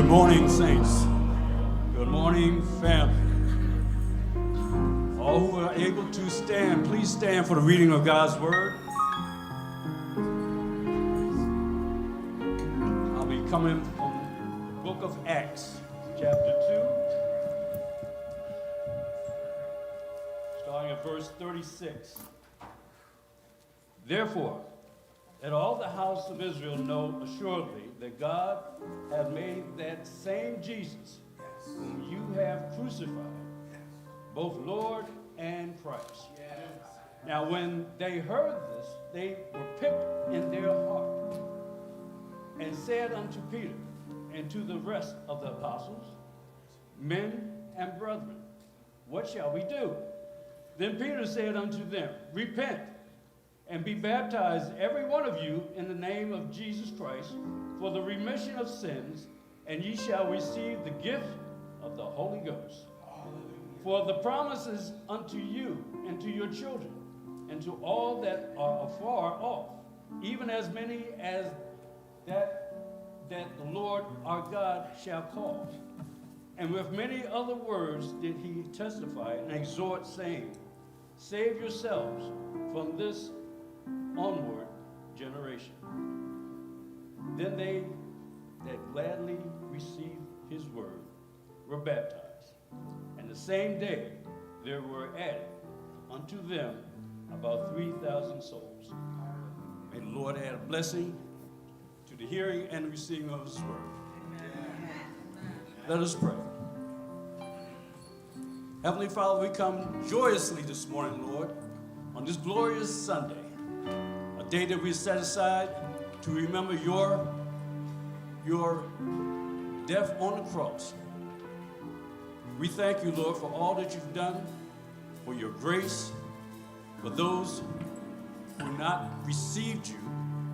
morning, saints. Good morning, family. All who are able to stand, please stand for the reading of God's word. I'll be coming from the book of Acts, chapter 2, starting at verse 36. Therefore, let all the house of Israel know assuredly that God hath made that same Jesus, whom you have crucified, both Lord and Christ. Now when they heard this, they were pricked in their heart, and said unto Peter and to the rest of the apostles, Men and brethren, what shall we do? Then Peter said unto them, Repent, and be baptized every one of you in the name of Jesus Christ for the remission of sins, and ye shall receive the gift of the Holy Ghost. For the promises unto you and to your children, and to all that are afar off, even as many as that the Lord our God shall call. And with many other words did he testify and exhort, saying, Save yourselves from this onward generation. Then they that gladly received his word were baptized. And the same day there were added unto them about 3,000 souls. May the Lord add a blessing to the hearing and the receiving of his word. Amen. Let us pray. Heavenly Father, we come joyously this morning, Lord, on this glorious Sunday, a day that we set aside to remember your death on the cross. We thank you, Lord, for all that you've done, for your grace, for those who have not received you.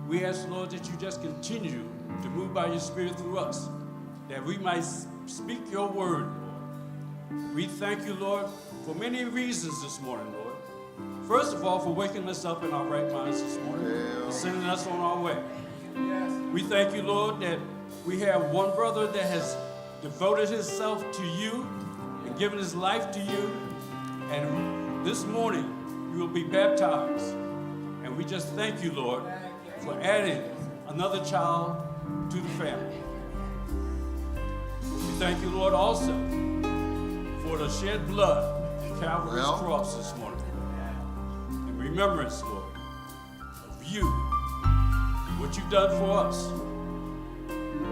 We ask, Lord, that you just continue to move by your Spirit through us, that we might speak your word, Lord. We thank you, Lord, for many reasons this morning, Lord. First of all, for waking us up in our right minds this morning, and sending us on our way. Yes. We thank you, Lord, that we have one brother that has devoted himself to you and given his life to you. And this morning, you will be baptized. And we just thank you, Lord, for adding another child to the family. We thank you, Lord, also for the shed blood on Calvary's cross this morning. In remembrance, Lord, of you, what you've done for us.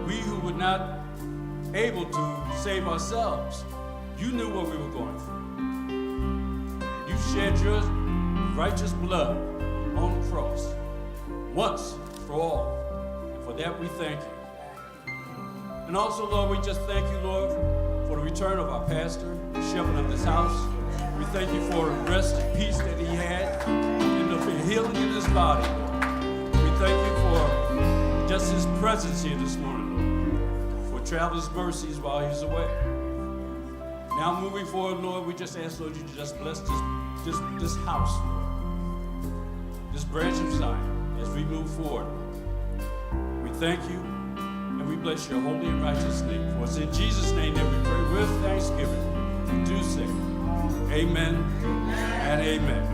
We who were not able to save ourselves, you knew what we were going through. You shed your righteous blood on the cross, once for all. And for that we thank you. And also, Lord, we just thank you, Lord, for the return of our pastor, the shepherd of this house. We thank you for the rest and peace that he had, and the healing in his body, Lord. We thank you for just his presence here this morning, Lord, for traveler's mercies while he's away. Now moving forward, Lord, we just ask, Lord, you to just bless this house, Lord, this branch of Zion, as we move forward. We thank you, and we bless your holy and righteous name. For it's in Jesus' name that we pray with thanksgiving. We do say, amen and amen.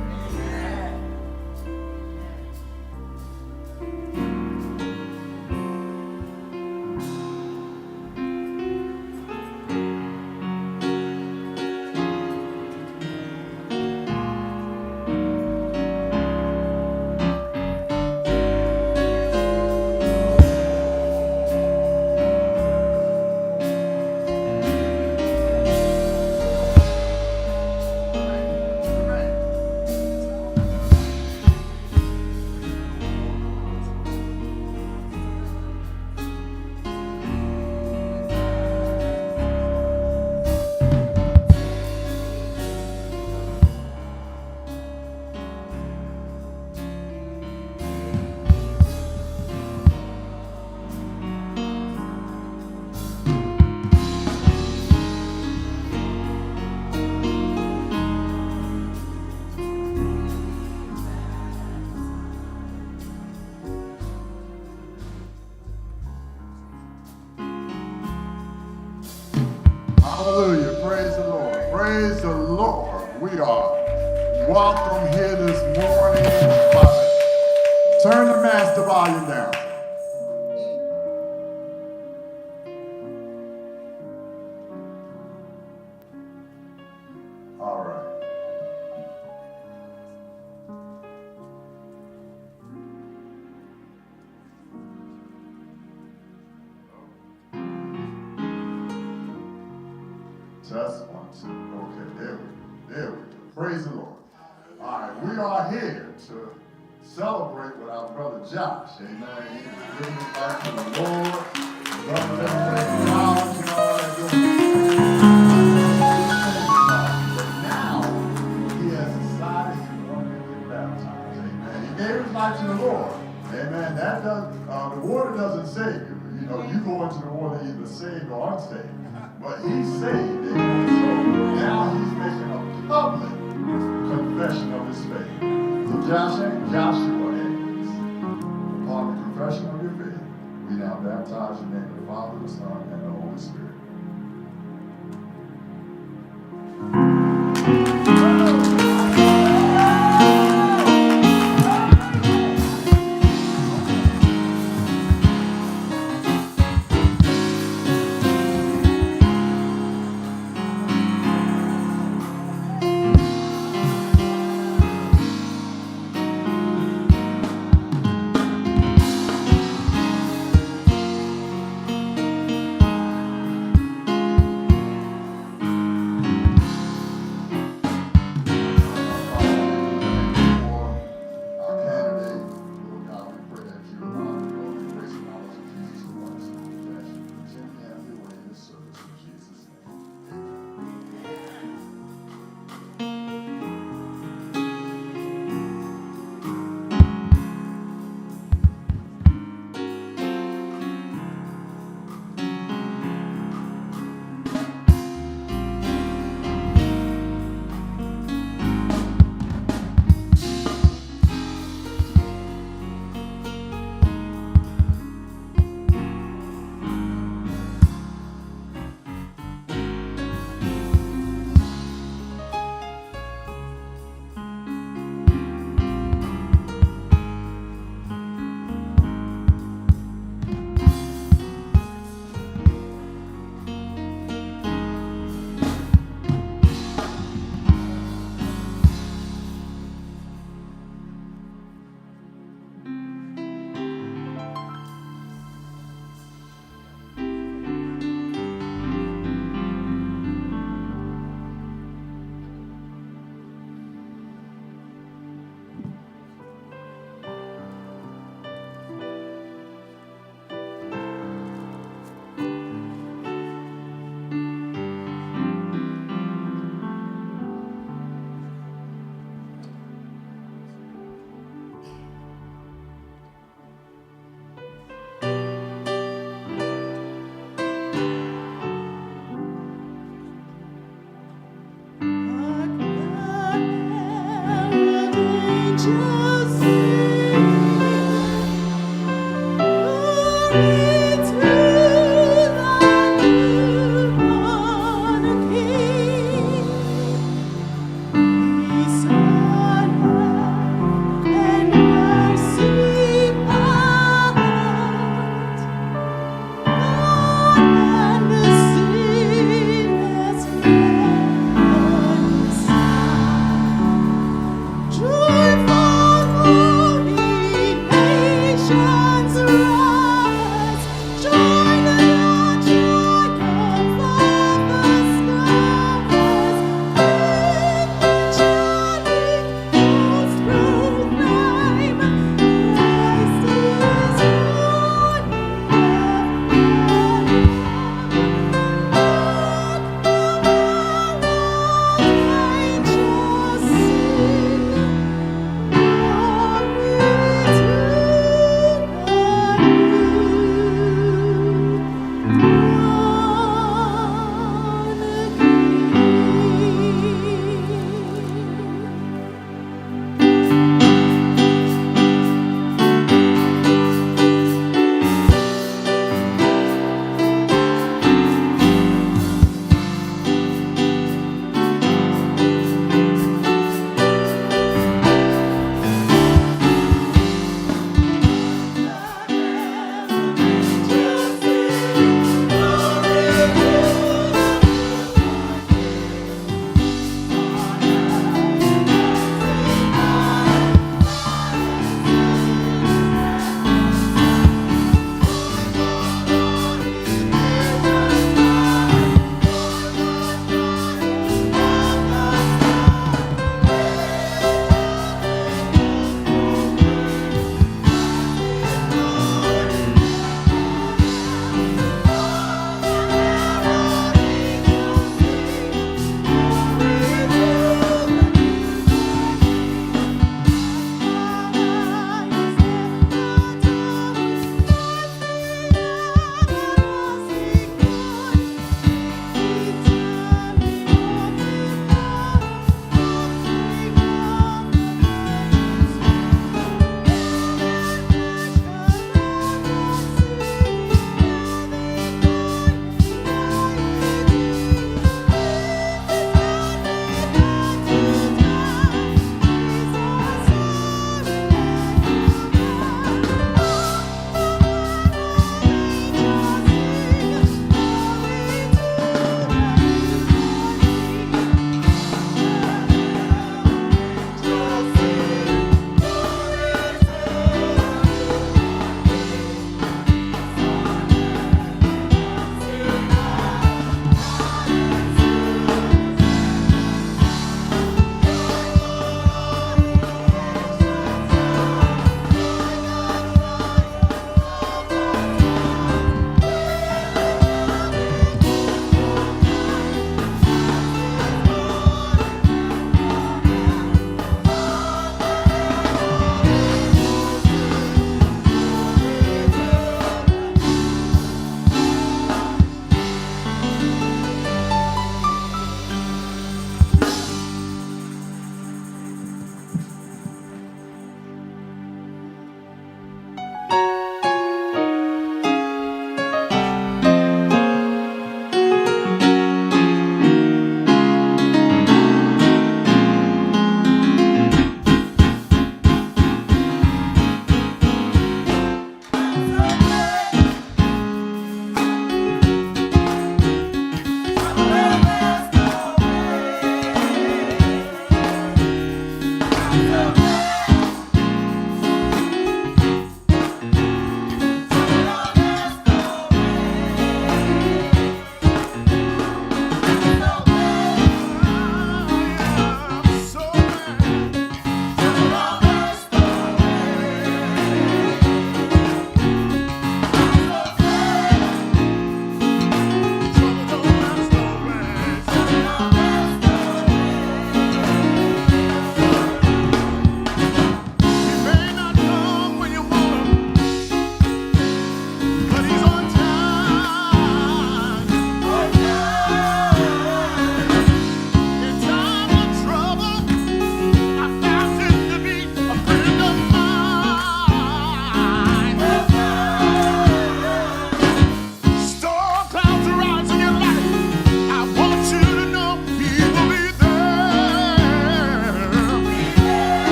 Praise the Lord. We are welcome here this morning. Turn the master volume down. All right. Just 1, 2. Okay, there we go. There we go. Praise the Lord. All right, we are here to celebrate with our brother Josh. Amen. He's giving it back to the Lord. Brother, everything knowledge and all that good stuff. But now he has decided he's going to get baptized. Amen. He gave his life to the Lord. Amen. That does the water doesn't save you. You know, you go into the water either saved or unsaved. But he's saved. Amen. So now he's making a public confession of his faith. So Joshua is upon the confession of your faith. We now baptize in the name of the Father, the Son, and the Holy Spirit.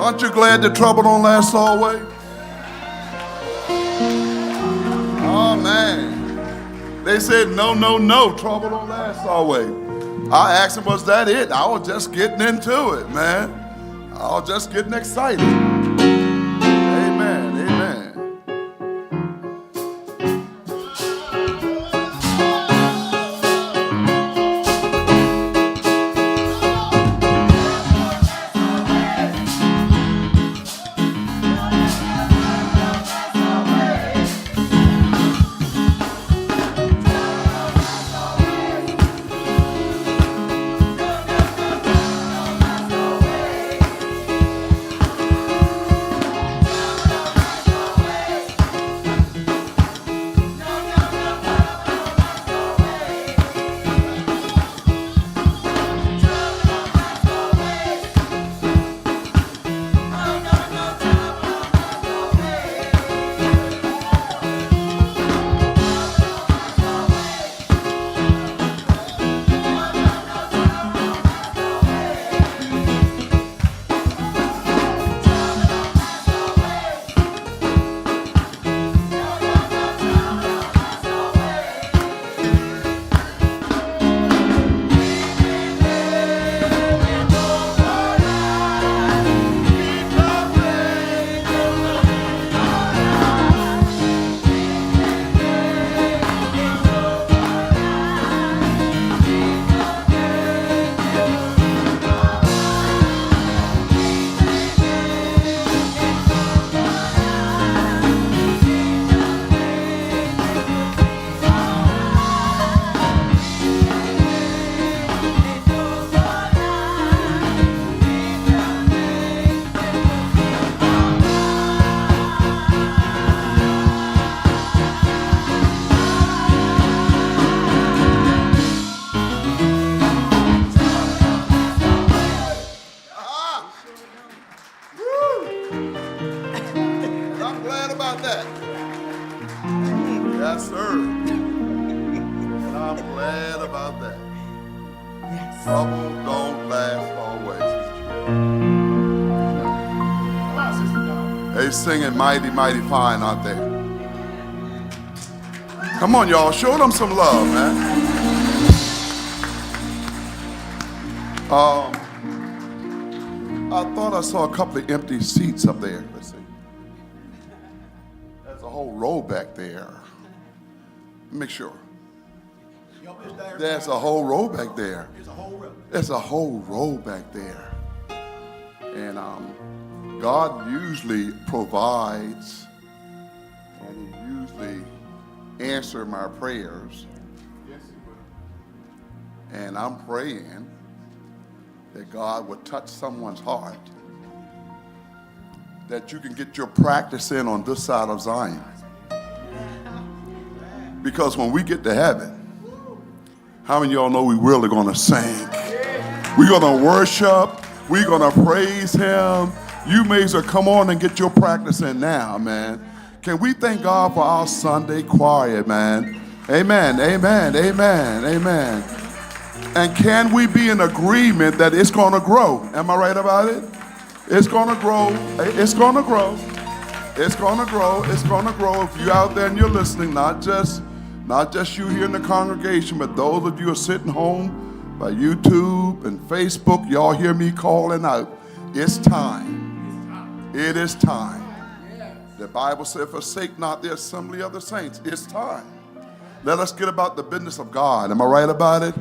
Aren't you glad the trouble don't last always? Oh, man. They said, no, no, no, trouble don't last always. I asked him, was that it? I was just getting into it, man. I was just getting excited. Amen, amen. I'm glad about that. Yes, sir. And I'm glad about that. Yes. Trouble don't last always. They singing mighty, mighty fine, aren't they? Come on, y'all. Show them some love, man. I thought I saw a couple of empty seats up there. Let's see. There's a whole row back there. Make sure. There's a whole row back there. There's a whole row back there. And God usually provides, and He usually answers my prayers. Yes, He will. And I'm praying that God would touch someone's heart, that you can get your practice in on this side of Zion. Because when we get to heaven, how many of y'all know we really going to sing? We're going to worship. We're going to praise Him. You may as well come on and get your practice in now, man. Can we thank God for our Sunday choir, man? Amen, amen, amen, amen. And can we be in agreement that it's going to grow? Am I right about it? It's going to grow. It's going to grow. It's going to grow. It's going to grow. If you're out there and you're listening, not just you here in the congregation, but those of you who are sitting home by YouTube and Facebook, y'all hear me calling out. It's time. It is time. The Bible said, forsake not the assembly of the saints. It's time. Let us get about the business of God. Am I right about it?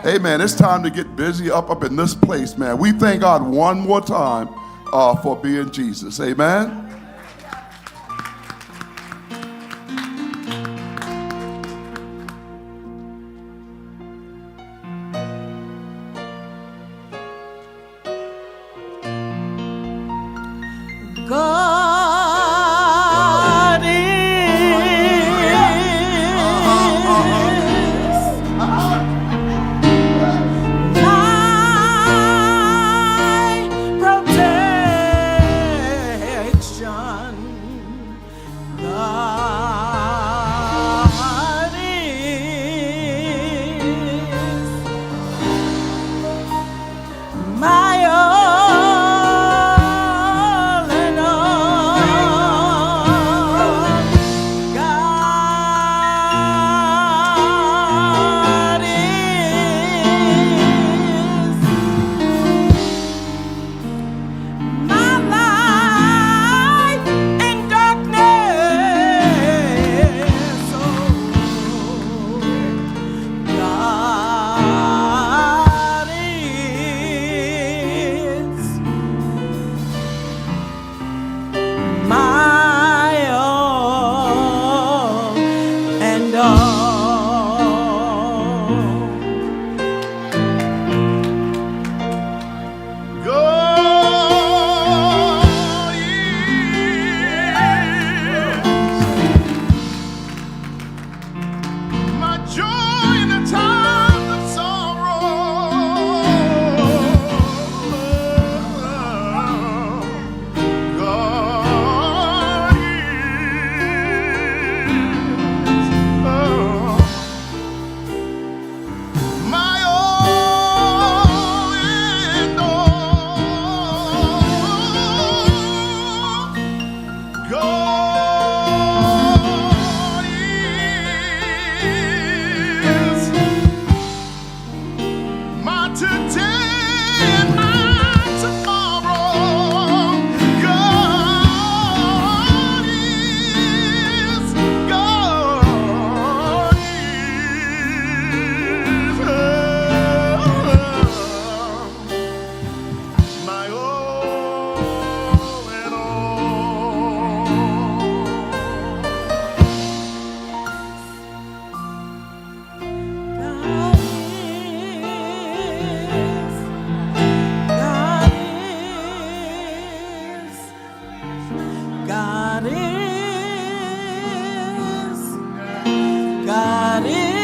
Amen. It's time to get busy up in this place, man. We thank God one more time for being Jesus. Amen. God is my God is.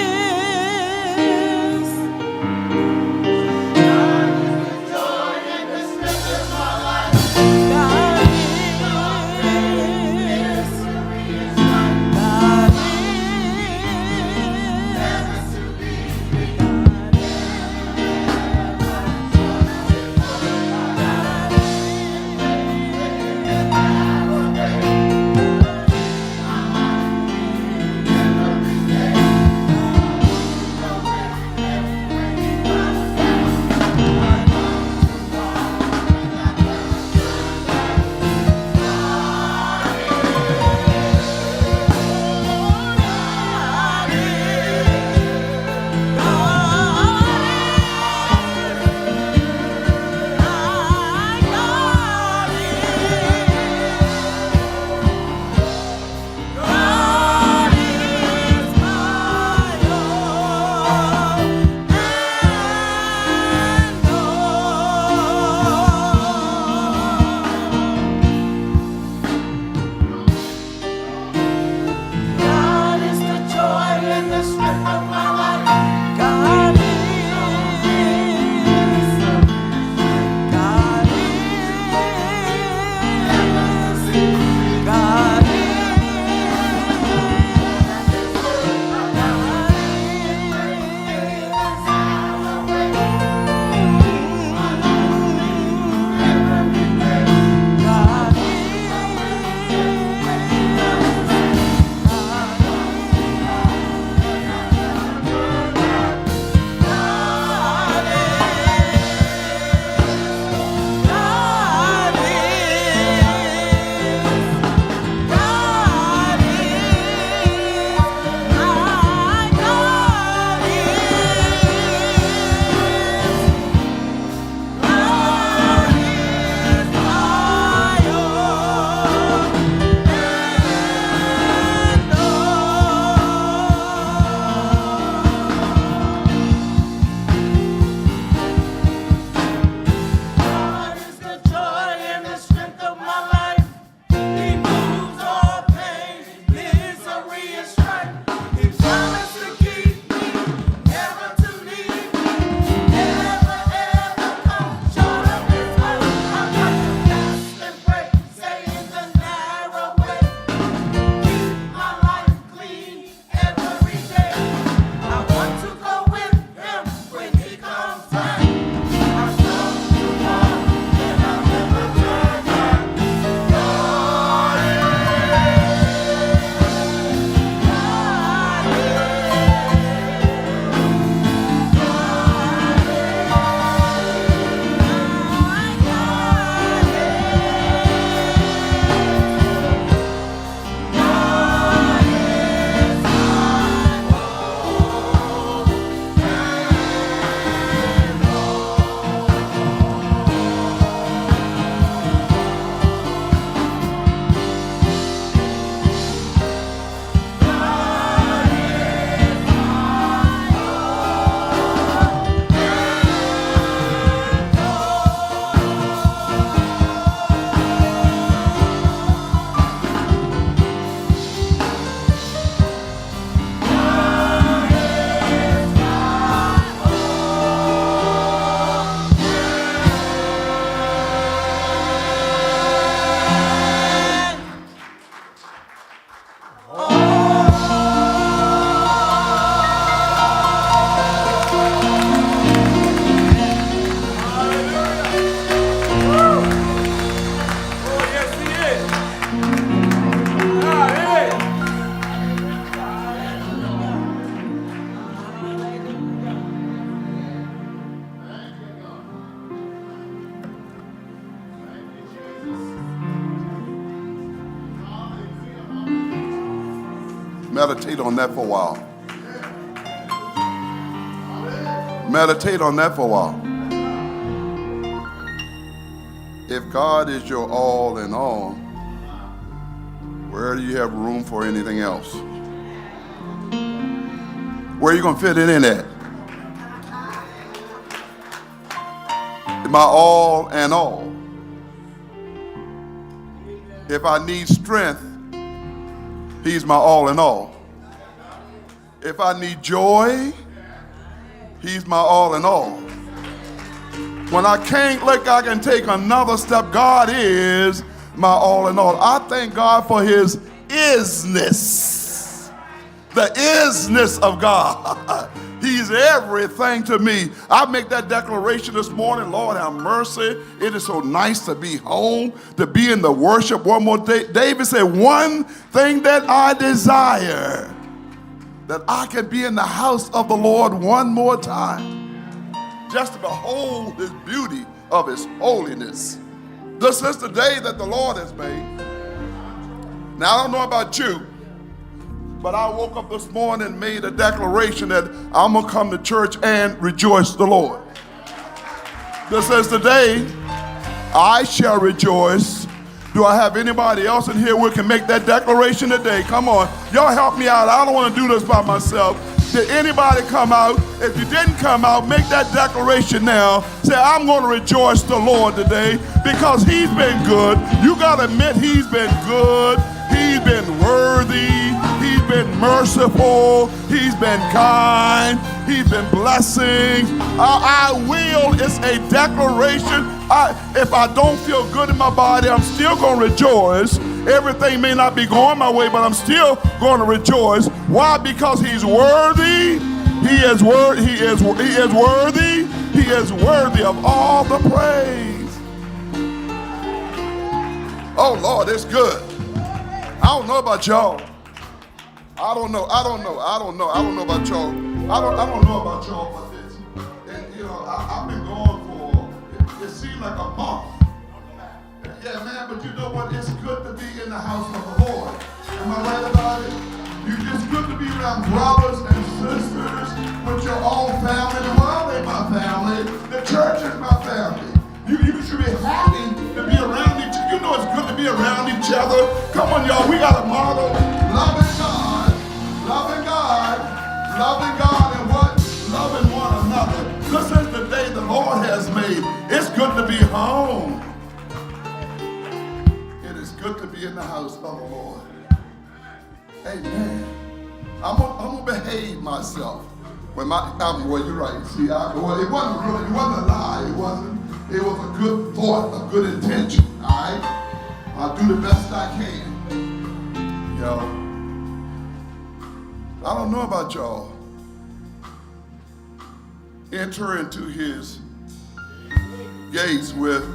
Meditate on that for a while. Meditate on that for a while. If God is your all in all, where do you have room for anything else? Where are you going to fit it in at? My all and all. If I need strength, he's my all in all. If I need joy, he's my all in all. When I can't look, I can take another step. God is my all in all. I thank God for his isness. The isness of God. He's everything to me. I make that declaration this morning. Lord, have mercy. It is so nice to be home, to be in the worship one more day. David said, one thing that I desire, that I can be in the house of the Lord one more time, just to behold his beauty of his holiness. This is the day that the Lord has made. Now, I don't know about you, but I woke up this morning and made a declaration that I'm going to come to church and rejoice the Lord. This is the day I shall rejoice. Do I have anybody else in here who can make that declaration today? Come on. Y'all help me out. I don't want to do this by myself. Did anybody come out? If you didn't come out, make that declaration now. Say, I'm going to rejoice the Lord today because he's been good. You got to admit he's been good. He's been worthy. He's been merciful. He's been kind. He's been blessing. I will. It's a declaration. If I don't feel good in my body, I'm still going to rejoice. Everything may not be going my way, but I'm still going to rejoice. Why? Because he's worthy. He is worthy. He is worthy. He is worthy of all the praise. Oh Lord, it's good. I don't know about y'all. I don't know about y'all. I don't know about y'all, but this. And you know, I've been gone for it seemed like a month. Yeah, man, but you know what? It's good to be in the house of the Lord. Am I right about it? It's good to be around brothers and sisters with your own family. And why are they my family? The church is my family. You should be happy to be around each other. You know it's good to be around each other. Come on, y'all. We got a model. Loving God, and what? Loving one another. This is the day the Lord has made. It's good to be home. It is good to be in the house of the Lord. Amen. I'm gonna behave myself. Well, you're right. See, it wasn't a lie. It was a good thought, a good intention. All right. I'll do the best I can. Yo, I don't know about y'all. Enter into his gates with.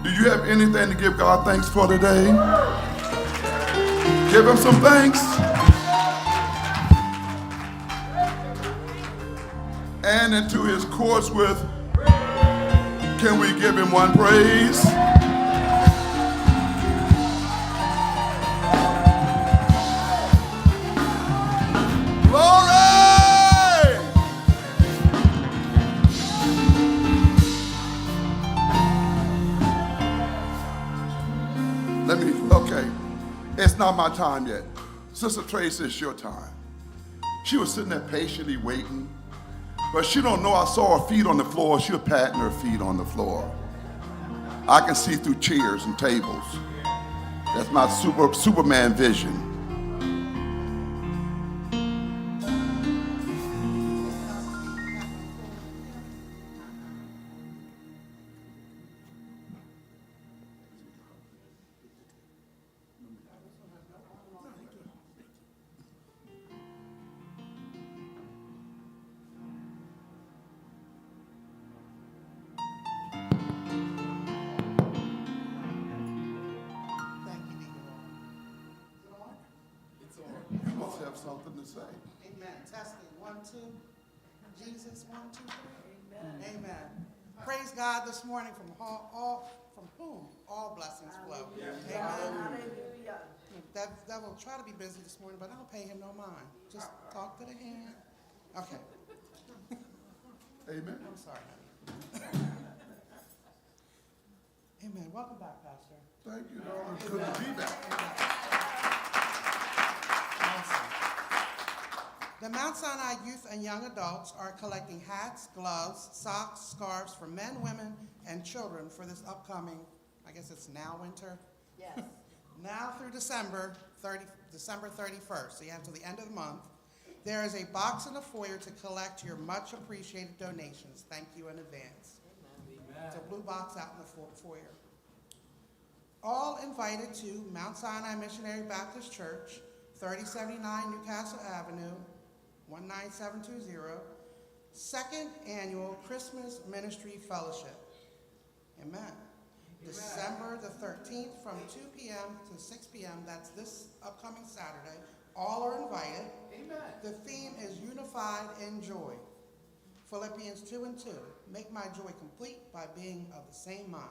Do you have anything to give God thanks for today? Give him some thanks. And into his courts with, can we give him one praise? Glory! Okay. It's not my time yet. Sister Tracy, it's your time. She was sitting there patiently waiting, but she don't know I saw her feet on the floor. She was patting her feet on the floor. I can see through chairs and tables. That's my Superman vision. Something to say. Amen. Testing. 1, 2. Jesus. 1, 2, 3. Amen. Praise God this morning from whom all blessings flow. Amen. Hallelujah. That will try to be busy this morning, but I don't pay him no mind. Just talk to the hand. Okay. Amen. I'm sorry. Amen. Welcome back, Pastor. Thank you, Lord. It's good to be back. The Mount Sinai youth and young adults are collecting hats, gloves, socks, scarves for men, women, and children for this upcoming, I guess it's now winter, Yes. now through December 31st, so you have till the end of the month, there is a box in the foyer to collect your much appreciated donations. Thank you in advance. It's a blue box out in the foyer. All invited to Mount Sinai Missionary Baptist Church, 3079 Newcastle Avenue, 19720, second annual Christmas Ministry Fellowship. Amen. December the 13th from 2 p.m. to 6 p.m. That's this upcoming Saturday. All are invited. Amen. The theme is Unified in Joy. Philippians 2:2. Make my joy complete by being of the same mind,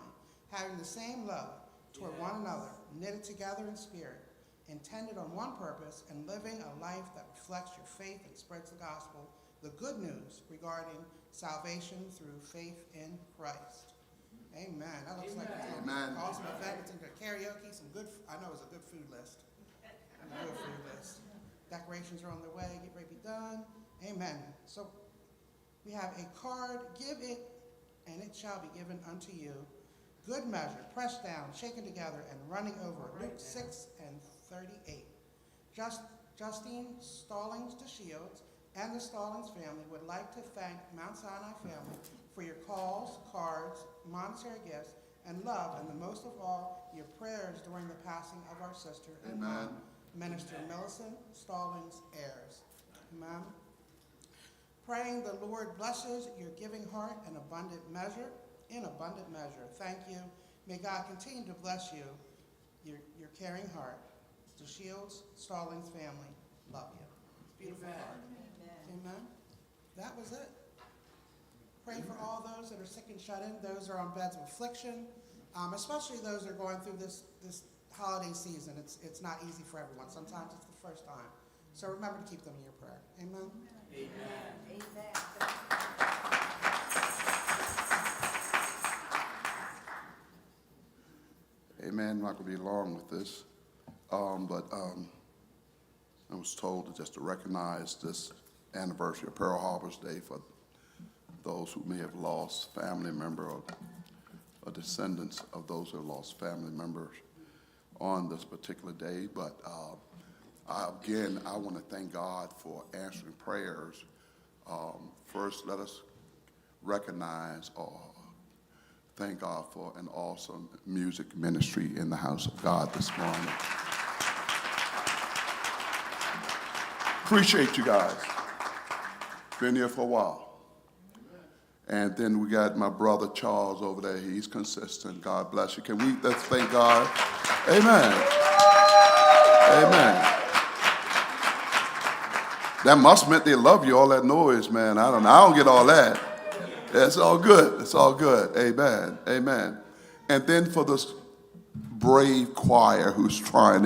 having the same love toward one another, knitted together in spirit, intended on one purpose, and living a life that reflects your faith and spreads the gospel, the good news regarding salvation through faith in Christ. Amen. That looks like it's an awesome event. It's into karaoke, some good, I know it's a good food list. A good food list. Decorations are on their way, get ready to be done. Amen. So we have a card, give it, and it shall be given unto you. Good measure, pressed down, shaken together, and running over. Luke 6:38. Justine Stallings DeShields and the Stallings family would like to thank Mount Sinai family for your calls, cards, monetary gifts, and love, and the most of all, your prayers during the passing of our sister and mom, Minister Millicent Stallings heirs. Amen. Praying the Lord blesses your giving heart in abundant measure. Thank you. May God continue to bless you, your caring heart. The Shields, Stallings family, love you. It's a beautiful heart. Amen. That was it. Pray for all those that are sick and shut in, those that are on beds of affliction, especially those that are going through this holiday season. It's not easy for everyone. Sometimes it's the first time. So remember to keep them in your prayer. Amen. Amen. Amen. I'm not going to be long with this, but I was told just to recognize this anniversary of Pearl Harbor's Day for those who may have lost family member or descendants of those who have lost family members on this particular day. But again, I want to thank God for answering prayers. First, let us recognize or thank God for an awesome music ministry in the house of God this morning. Appreciate you guys. Been here for a while. And then we got my brother Charles over there. He's consistent. God bless you. Can we let's thank God? Amen. Amen. That must meant they love you, all that noise, man. I don't get all that. It's all good. It's all good. Amen. Amen. And then for this brave choir who's trying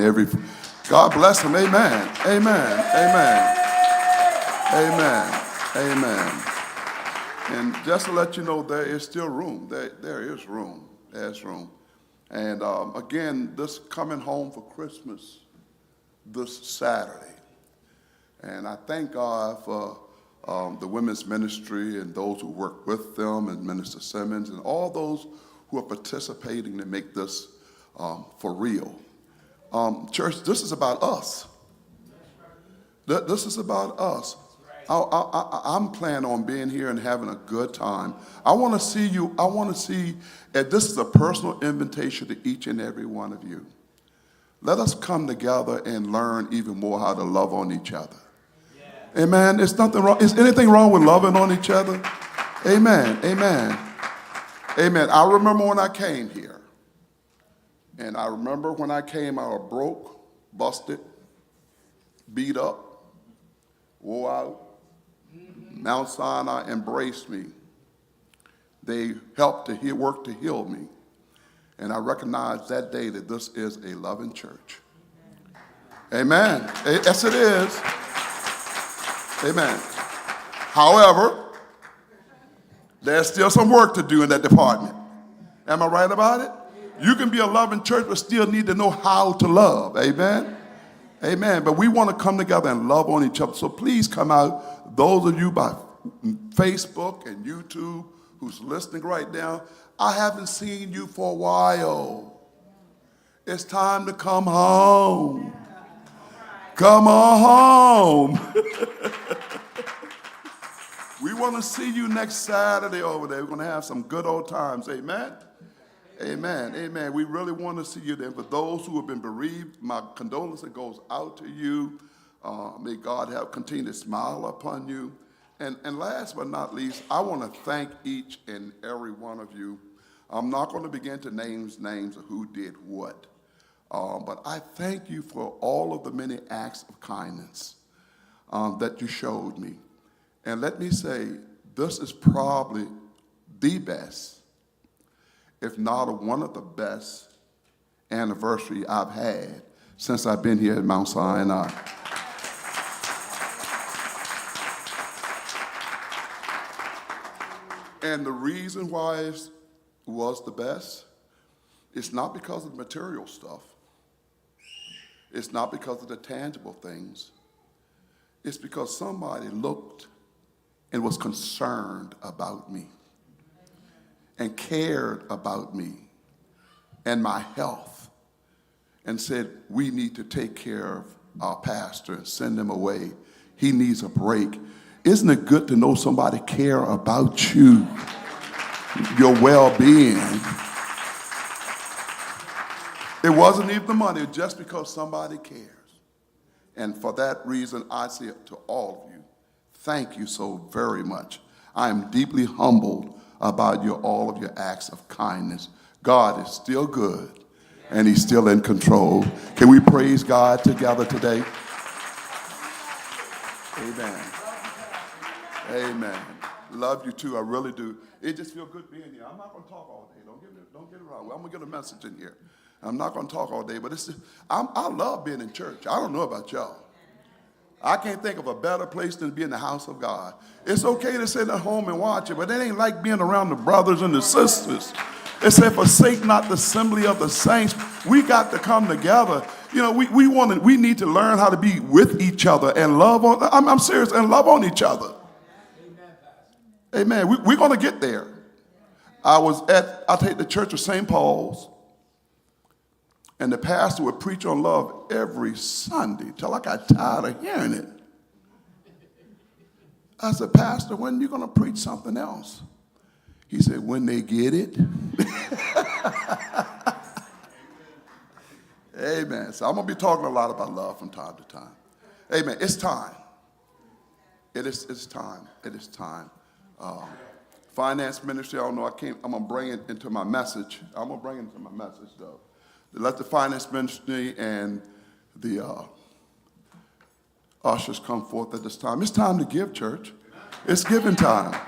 God bless them. Amen. Amen. Amen. Amen. Amen. And just to let you know, there is still room. There is room. There's room. And again, this coming home for Christmas this Saturday. And I thank God for the women's ministry and those who work with them, and Minister Simmons, and all those who are participating to make this for real. Church, this is about us. This is about us. I'm planning on being here and having a good time. I want to see you. I want to see, and this is a personal invitation to each and every one of you. Let us come together and learn even more how to love on each other. Amen. There's nothing wrong. Is anything wrong with loving on each other? Amen. Amen. Amen. I remember when I came here. And I remember when I came, I was broke, busted, beat up, wore out. Mount Sinai embraced me. They helped to work to heal me. And I recognized that day that this is a loving church. Amen. Yes, it is. Amen. However, there's still some work to do in that department. Am I right about it? You can be a loving church, but still need to know how to love. Amen. Amen. But we want to come together and love on each other. So please come out. Those of you by Facebook and YouTube who's listening right now, I haven't seen you for a while. It's time to come home. Come on home. We want to see you next Saturday over there. We're going to have some good old times. Amen. Amen. Amen. We really want to see you there. For those who have been bereaved, my condolences goes out to you. May God continue to smile upon you. And last but not least, I want to thank each and every one of you. I'm not going to begin to name names of who did what. But I thank you for all of the many acts of kindness that you showed me. And let me say, this is probably the best, if not one of the best anniversary I've had since I've been here at Mount Sinai. And the reason why it was the best, it's not because of the material stuff. It's not because of the tangible things. It's because somebody looked and was concerned about me and cared about me and my health and said, we need to take care of our pastor and send him away. He needs a break. Isn't it good to know somebody care about you, your well-being? It wasn't even the money, just because somebody cares. And for that reason, I say it to all of you, thank you so very much. I am deeply humbled about all of your acts of kindness. God is still good, and he's still in control. Can we praise God together today? Amen. Amen. Love you too, I really do. It just feels good being here. I'm not going to talk all day. Don't get it wrong. I'm going to get a message in here. I'm not going to talk all day, but I love being in church. I don't know about y'all. I can't think of a better place than to be in the house of God. It's okay to sit at home and watch it, but it ain't like being around the brothers and the sisters. It said, forsake not the assembly of the saints. We got to come together. You know, we need to learn how to be with each other and love on, I'm serious, and love on each other. Amen. We're going to get there. I take the church of St. Paul's, and the pastor would preach on love every Sunday till I got tired of hearing it. I said, Pastor, when are you going to preach something else? He said, when they get it. Amen. So I'm going to be talking a lot about love from time to time. Amen. It's time. It's time. It is time. Finance ministry, I don't know, I'm going to bring it into my message. I'm going to bring it into my message, though. Let the finance ministry and the ushers come forth at this time. It's time to give, church. It's giving time.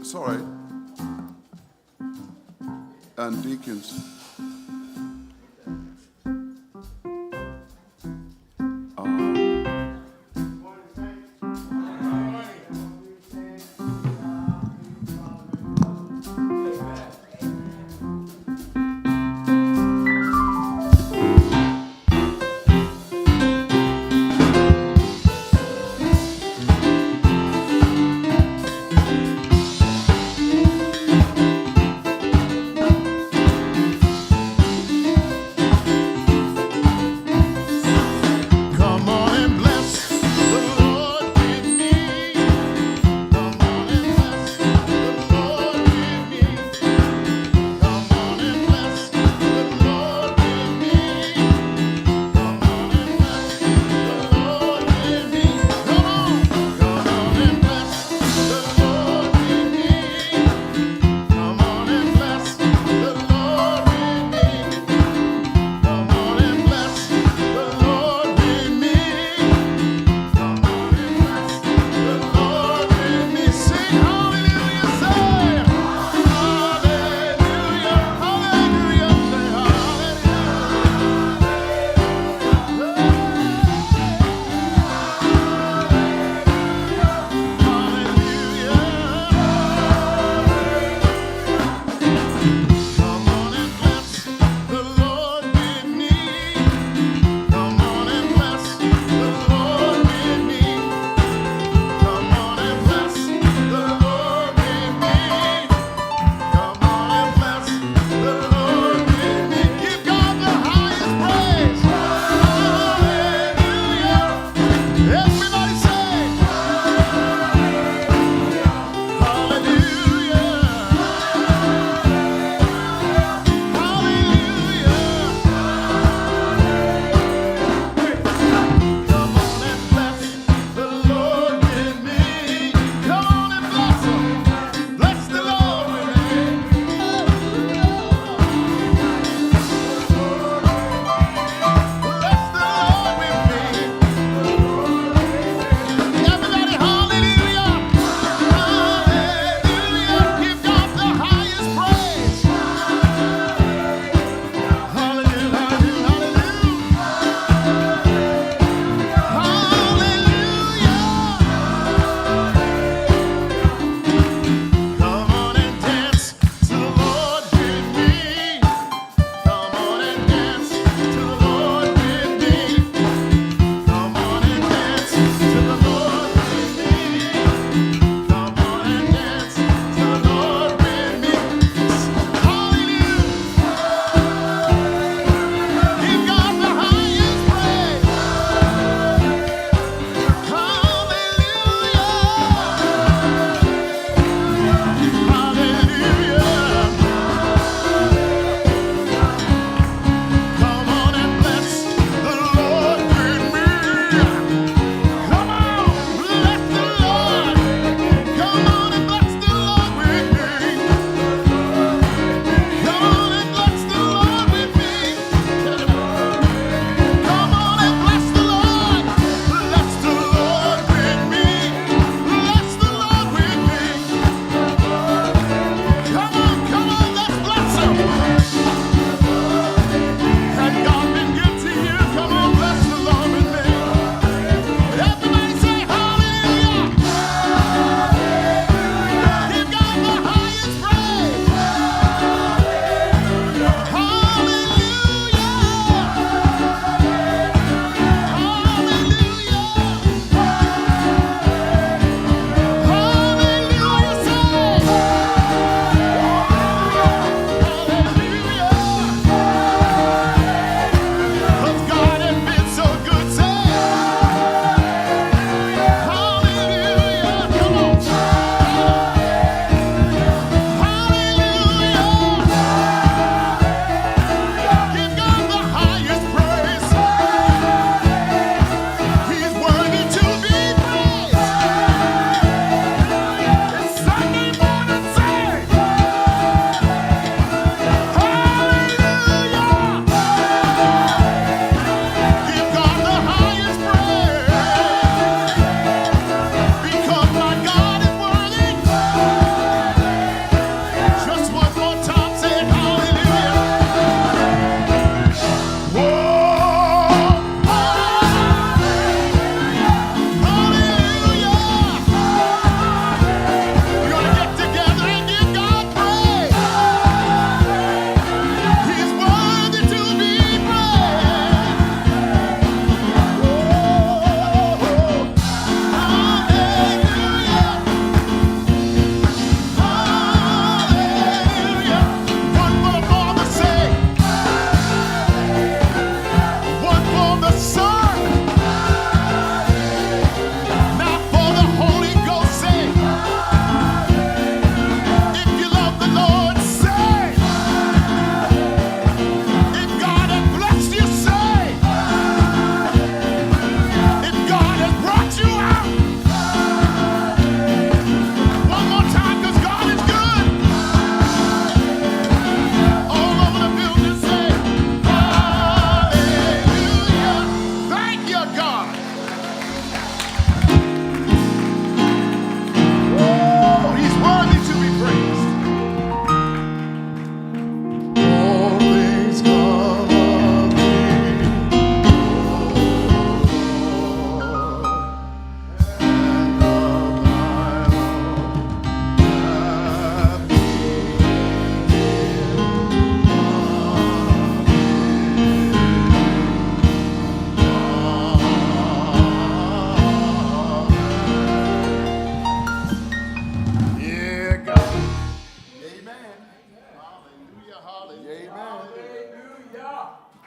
It's all right. And deacons.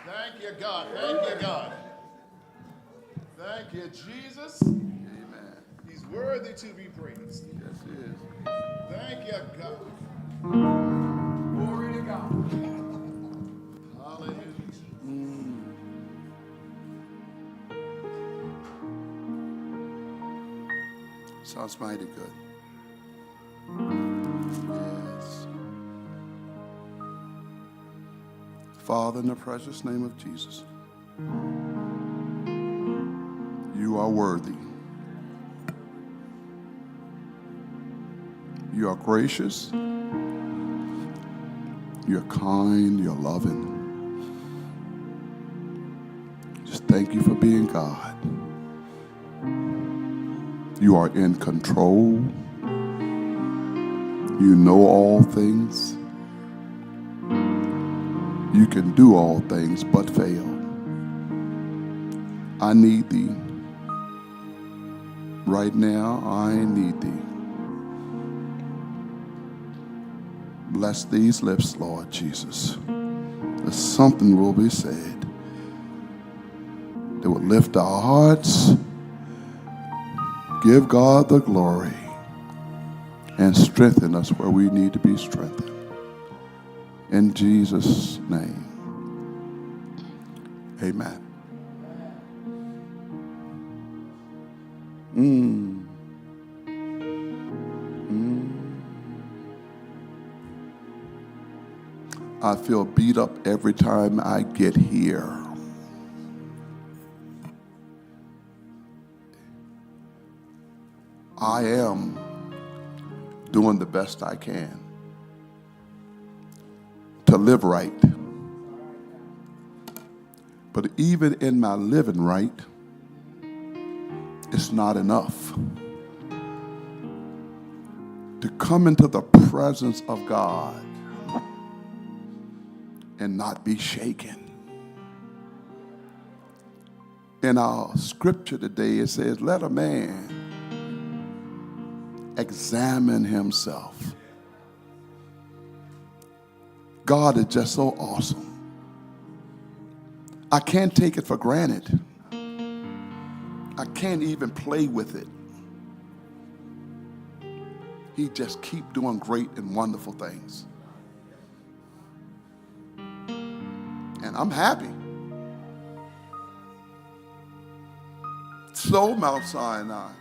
Thank you, God. Thank you, God. Thank you, Jesus. Amen. He's worthy to be praised. Yes, he is. Thank you, God. Glory to God. Hallelujah. Sounds mighty good. Yes. Father, in the precious name of Jesus, you are worthy. You are gracious. You're kind. You're loving. Just thank you for being God. You are in control. You know all things. You can do all things but fail. I need thee. Right now, I need thee. Bless these lips, Lord Jesus. That something will be said that will lift our hearts, give God the glory, and strengthen us where we need to be strengthened. In Jesus' name, amen. I feel beat up every time I get here. I am doing the best I can to live right. But even in my living right, it's not enough. To come into the presence of God and not be shaken. In our scripture today, it says, let a man examine himself. God is just so awesome. I can't take it for granted. I can't even play with it. He just keep doing great and wonderful things. And I'm happy. So Mount Sinai.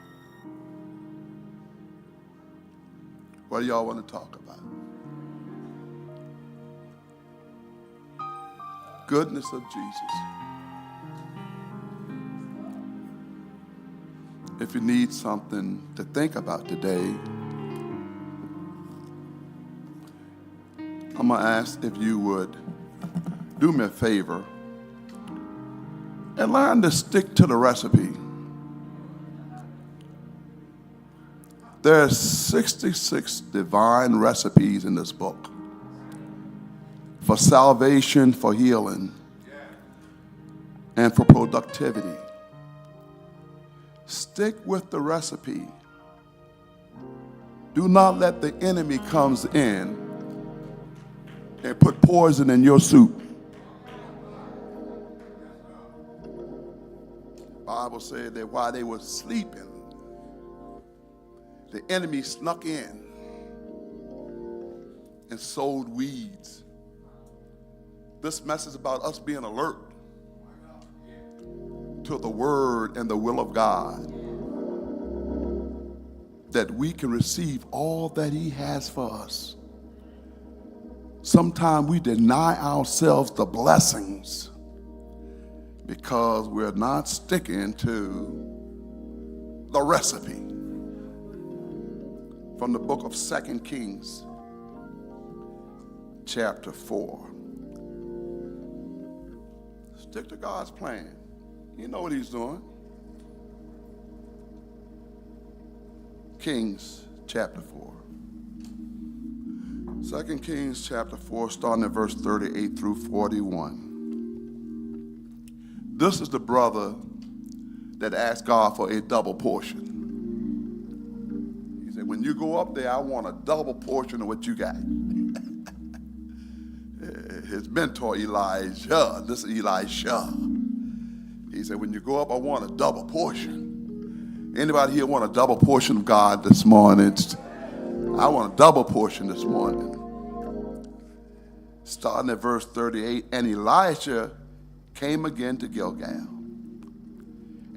What do y'all want to talk about? Goodness of Jesus. If you need something to think about today, I'm going to ask if you would do me a favor and learn to stick to the recipe. There are 66 divine recipes in this book for salvation, for healing, and for productivity. Stick with the recipe. Do not let the enemy comes in and put poison in your soup. The Bible said that while they were sleeping, the enemy snuck in and sowed weeds. This message is about us being alert to the word and the will of God, that we can receive all that he has for us. Sometimes we deny ourselves the blessings because we're not sticking to the recipe. From the book of 2 Kings, chapter 4. Stick to God's plan. You know what he's doing. Kings, chapter 4. 2 Kings, chapter 4, starting at verse 38 through 41. This is the brother that asked God for a double portion. He said, when you go up there, I want a double portion of what you got. His mentor, Elijah, this is Elisha. He said, when you go up, I want a double portion. Anybody here want a double portion of God this morning? I want a double portion this morning. Starting at verse 38, and Elisha came again to Gilgal.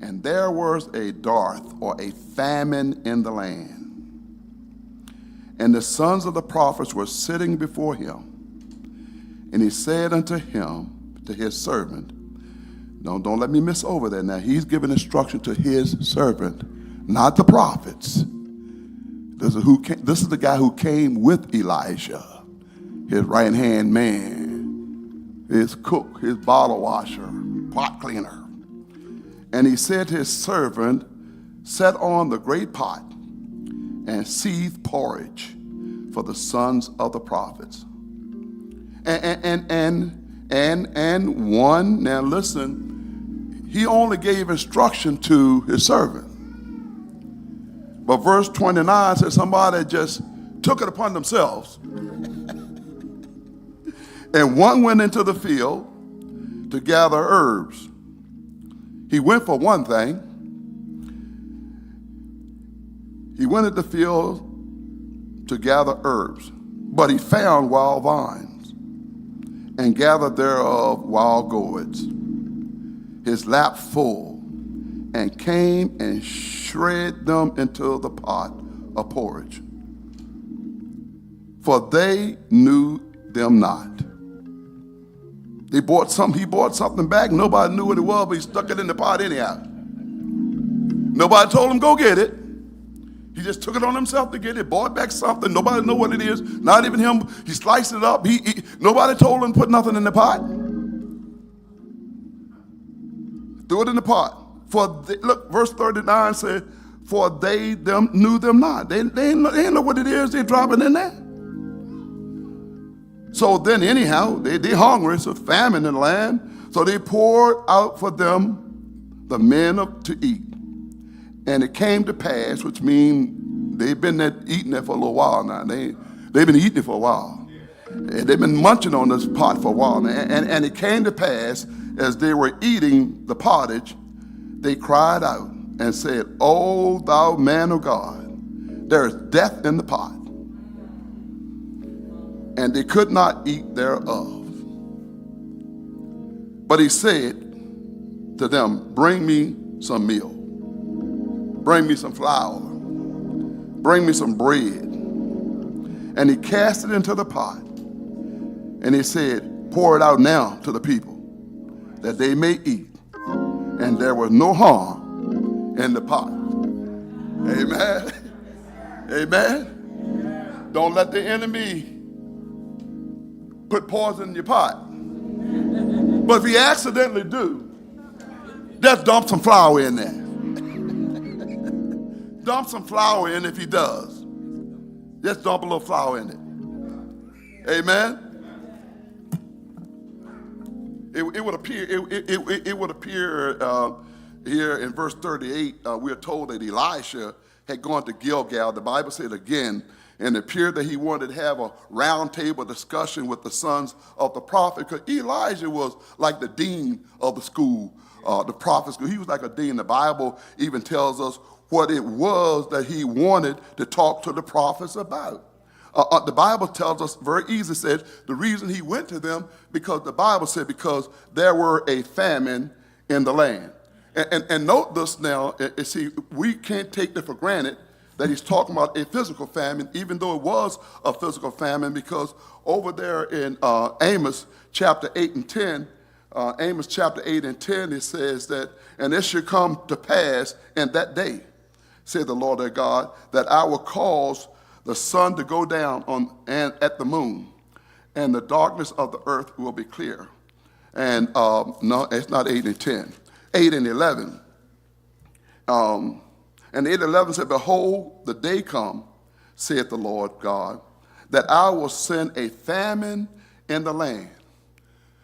And there was a dearth or a famine in the land. And the sons of the prophets were sitting before him. And he said unto him, to his servant, don't let me miss over there. Now he's giving instruction to his servant, not the prophets. This is the guy who came with Elijah, his right-hand man, his cook, his bottle washer, pot cleaner. And he said to his servant, set on the great pot and seethe porridge for the sons of the prophets. And one, now listen, he only gave instruction to his servant. But verse 29 says somebody just took it upon themselves. And one went into the field to gather herbs. He went for one thing. He went into the field to gather herbs, but he found wild vines and gathered thereof wild gourds, his lap full, and came and shred them into the pot of porridge. For they knew them not. He brought something back. Nobody knew what it was, but he stuck it in the pot anyhow. Nobody told him, go get it. He just took it on himself to get it, bought back something. Nobody knew what it is, not even him. He sliced it up. Nobody told him to put nothing in the pot. Threw it in the pot. Look, verse 39 said, for they knew them not. They ain't know what it is. They drop it in there. So then anyhow, they hungry, so famine in the land. So they poured out for them the men to eat. And it came to pass, which means they've been eating there for a little while now. They've been eating it for a while. And they've been munching on this pot for a while now. And it came to pass, as they were eating the pottage, they cried out and said, O thou man of God, there is death in the pot. And they could not eat thereof. But he said to them, bring me some meal. Bring me some flour. Bring me some bread. And he cast it into the pot. And he said, pour it out now to the people, that they may eat. And there was no harm in the pot. Amen. Amen. Don't let the enemy put poison in your pot. But if he accidentally do, just dump some flour in there. Dump some flour in if he does. Just dump a little flour in it. Amen. It would appear here in verse 38. We are told that Elisha had gone to Gilgal. The Bible said again, and it appeared that he wanted to have a round table discussion with the sons of the prophet, because Elijah was like the dean of the school, the prophet school. He was like a dean. The Bible even tells us what it was that he wanted to talk to the prophets about. The Bible tells us very easily, said the reason he went to them, because the Bible said because there were a famine in the land. And note this now, see, we can't take it for granted that he's talking about a physical famine, even though it was a physical famine, because over there in Amos chapter 8 and 10, Amos chapter 8 and 10, it says that, and it should come to pass in that day, said the Lord their God, that I will cause the sun to go down and at the moon, and the darkness of the earth will be clear. And no, it's not 8 and 10. 8 and 11. And 8 and 11 said, behold, the day come, saith the Lord God, that I will send a famine in the land.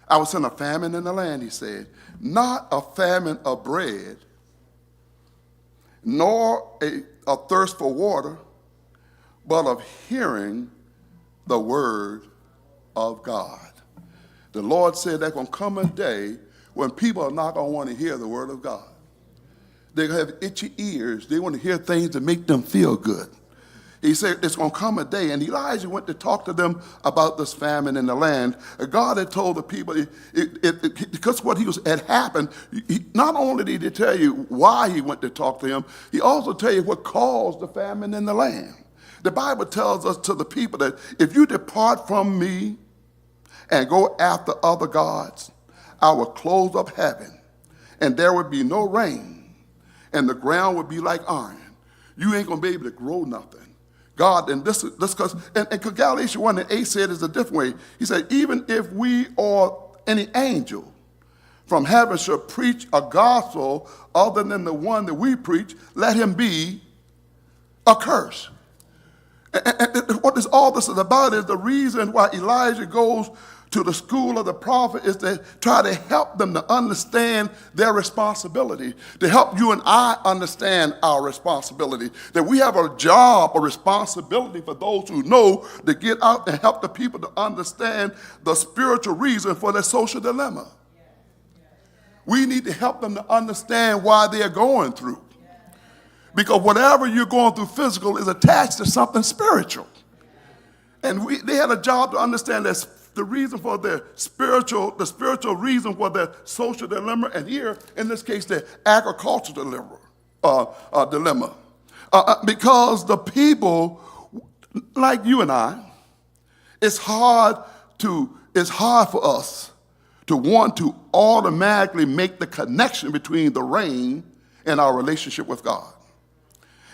I will send a famine in the land, he said, not a famine of bread, nor a thirst for water, but of hearing the word of God. The Lord said there's going to come a day when people are not going to want to hear the word of God. They're going to have itchy ears. They want to hear things that make them feel good. He said it's going to come a day, and Elijah went to talk to them about this famine in the land. God had told the people, because what had happened, not only did he tell you why he went to talk to him, he also tell you what caused the famine in the land. The Bible tells us to the people that if you depart from me and go after other gods, I will close up heaven, and there would be no rain, and the ground would be like iron. You ain't going to be able to grow nothing. God, and this because, and Galatians 1 and 8 said it a different way. He said, even if we or any angel from heaven should preach a gospel other than the one that we preach, let him be accursed. And what all this is about is the reason why Elijah goes to the school of the prophet is to try to help them to understand their responsibility, to help you and I understand our responsibility, that we have a job, a responsibility for those who know to get out and help the people to understand the spiritual reason for their social dilemma. We need to help them to understand why they're going through. Because whatever you're going through physical is attached to something spiritual. And they had a job to understand that the reason for the spiritual reason for their social dilemma, and here, in this case, the agricultural dilemma. Because the people, like you and I, it's hard for us to want to automatically make the connection between the rain and our relationship with God.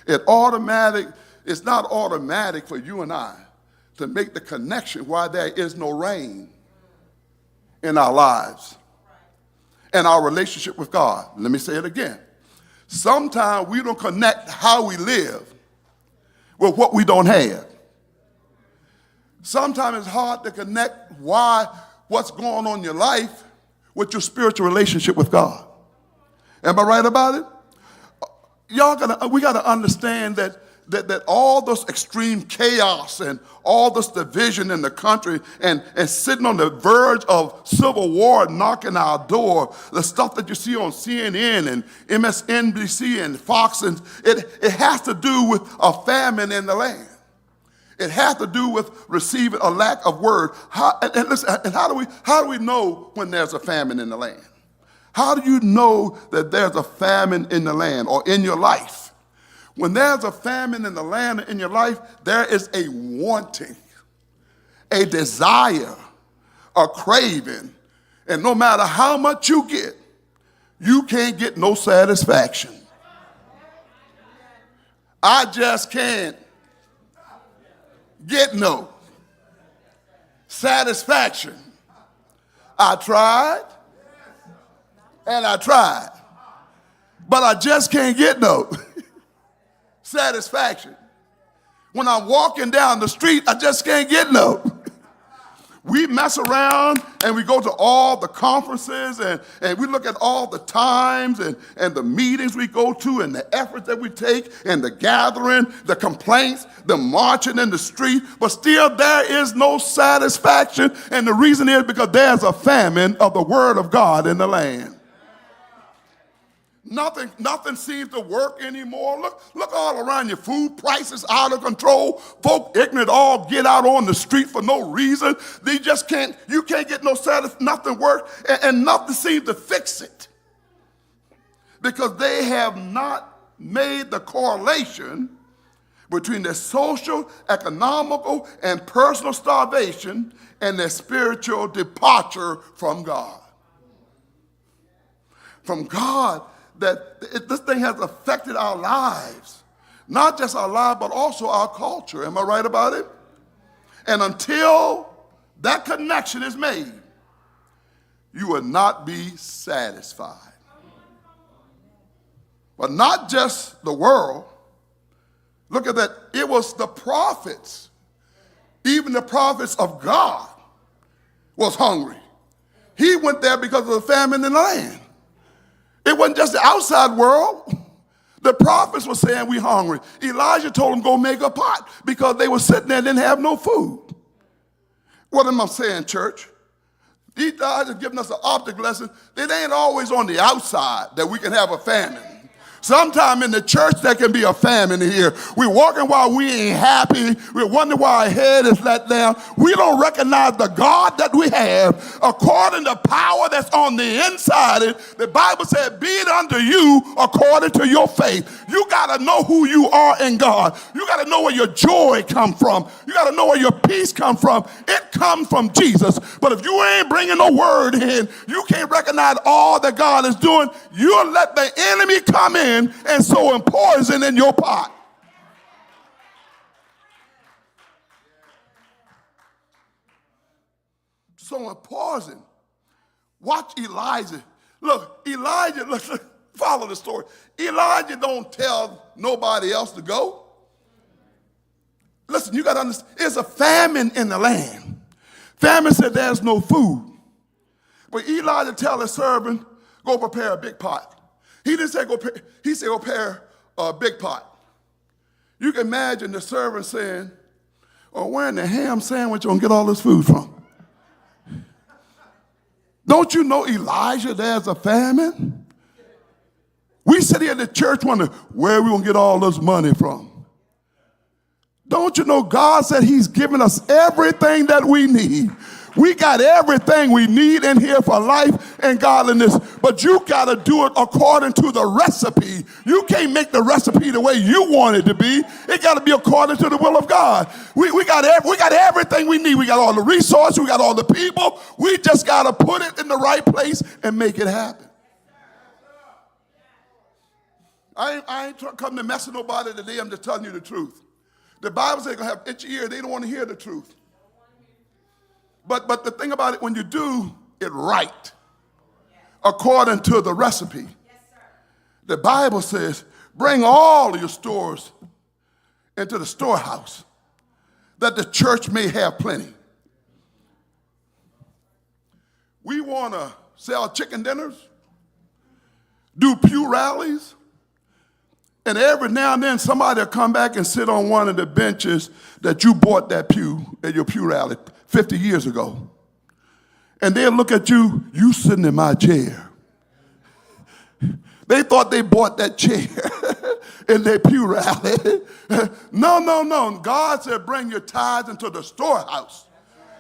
It's not automatic for you and I to make the connection why there is no rain in our lives and our relationship with God. Let me say it again. Sometimes we don't connect how we live with what we don't have. Sometimes it's hard to connect what's going on in your life with your spiritual relationship with God. Am I right about it? We got to understand that all this extreme chaos and all this division in the country and sitting on the verge of civil war knocking our door, the stuff that you see on CNN and MSNBC and Fox, and it has to do with a famine in the land. It has to do with receiving a lack of word. How do we know when there's a famine in the land? How do you know that there's a famine in the land or in your life? When there's a famine in the land or in your life, there is a wanting, a desire, a craving. And no matter how much you get, you can't get no satisfaction. I just can't get no satisfaction. I tried and I tried, but I just can't get no satisfaction. When I'm walking down the street, I just can't get no. We mess around and we go to all the conferences and we look at all the times and the meetings we go to and the efforts that we take and the gathering, the complaints, the marching in the street, but still there is no satisfaction. And the reason is because there's a famine of the word of God in the land. Nothing seems to work anymore. Look all around you. Food prices out of control. Folk ignorant all get out on the street for no reason. You can't get no satisfaction. Nothing works, and nothing seems to fix it. Because they have not made the correlation between their social, economical, and personal starvation and their spiritual departure from God. From God. This thing has affected our lives. Not just our lives, but also our culture. Am I right about it? And until that connection is made, you will not be satisfied. But not just the world. Look at that. It was the prophets. Even the prophets of God was hungry. He went there because of the famine in the land. It wasn't just the outside world. The prophets were saying, we're hungry. Elijah told them, go make a pot, because they were sitting there and didn't have no food. What am I saying, church? Elijah giving us an optic lesson. It ain't always on the outside that we can have a famine. Sometime in the church there can be a famine here. We're walking while we ain't happy. We're wondering why our head is let down. We don't recognize the God that we have according to power that's on the inside. The Bible said, be it unto you according to your faith. You got to know who you are in God. You got to know where your joy comes from. You got to know where your peace comes from. It comes from Jesus. But if you ain't bringing no word in, you can't recognize all that God is doing. You'll let the enemy come in and sowing poison in your pot. Sowing poison. Watch Elijah. Look, follow the story. Elijah don't tell nobody else to go. Listen, you got to understand, it's a famine in the land. Famine said there's no food. But Elijah tell his servant, go prepare a big pot. He didn't say he said go prepare a big pot. You can imagine the servant saying, oh, where in the ham sandwich you gonna get all this food from? Don't you know Elijah, there's a famine? We sit here in the church wondering where we gonna get all this money from. Don't you know God said he's given us everything that we need? We got everything we need in here for life and godliness, but you got to do it according to the recipe. You can't make the recipe the way you want it to be. It got to be according to the will of God. We got everything we need. We got all the resources. We got all the people. We just got to put it in the right place and make it happen. I ain't come to mess with nobody today. I'm just telling you the truth. The Bible says they're going to have itchy ears. They don't want to hear the truth. But the thing about it, when you do it right, according to the recipe, the Bible says, bring all of your stores into the storehouse, that the church may have plenty. We want to sell chicken dinners, do pew rallies, and every now and then somebody will come back and sit on one of the benches that you bought that pew at your pew rally 50 years ago. And they'll look at you, you sitting in my chair. They thought they bought that chair in their pew rally. No. God said bring your tithes into the storehouse,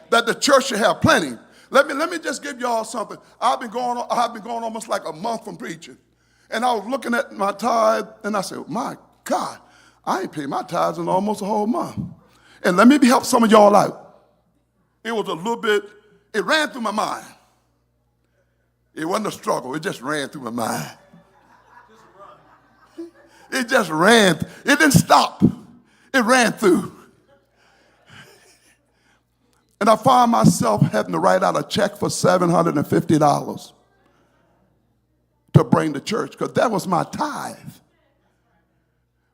that the church should have plenty. Let me just give y'all something. I've been going almost like a month from preaching. And I was looking at my tithe, and I said, my God, I ain't paid my tithes in almost a whole month. And let me help some of y'all out. It was a little bit, it ran through my mind. It wasn't a struggle, it just ran through my mind. It just ran, it didn't stop. It ran through. And I found myself having to write out a check for $750 to bring to church, because that was my tithe.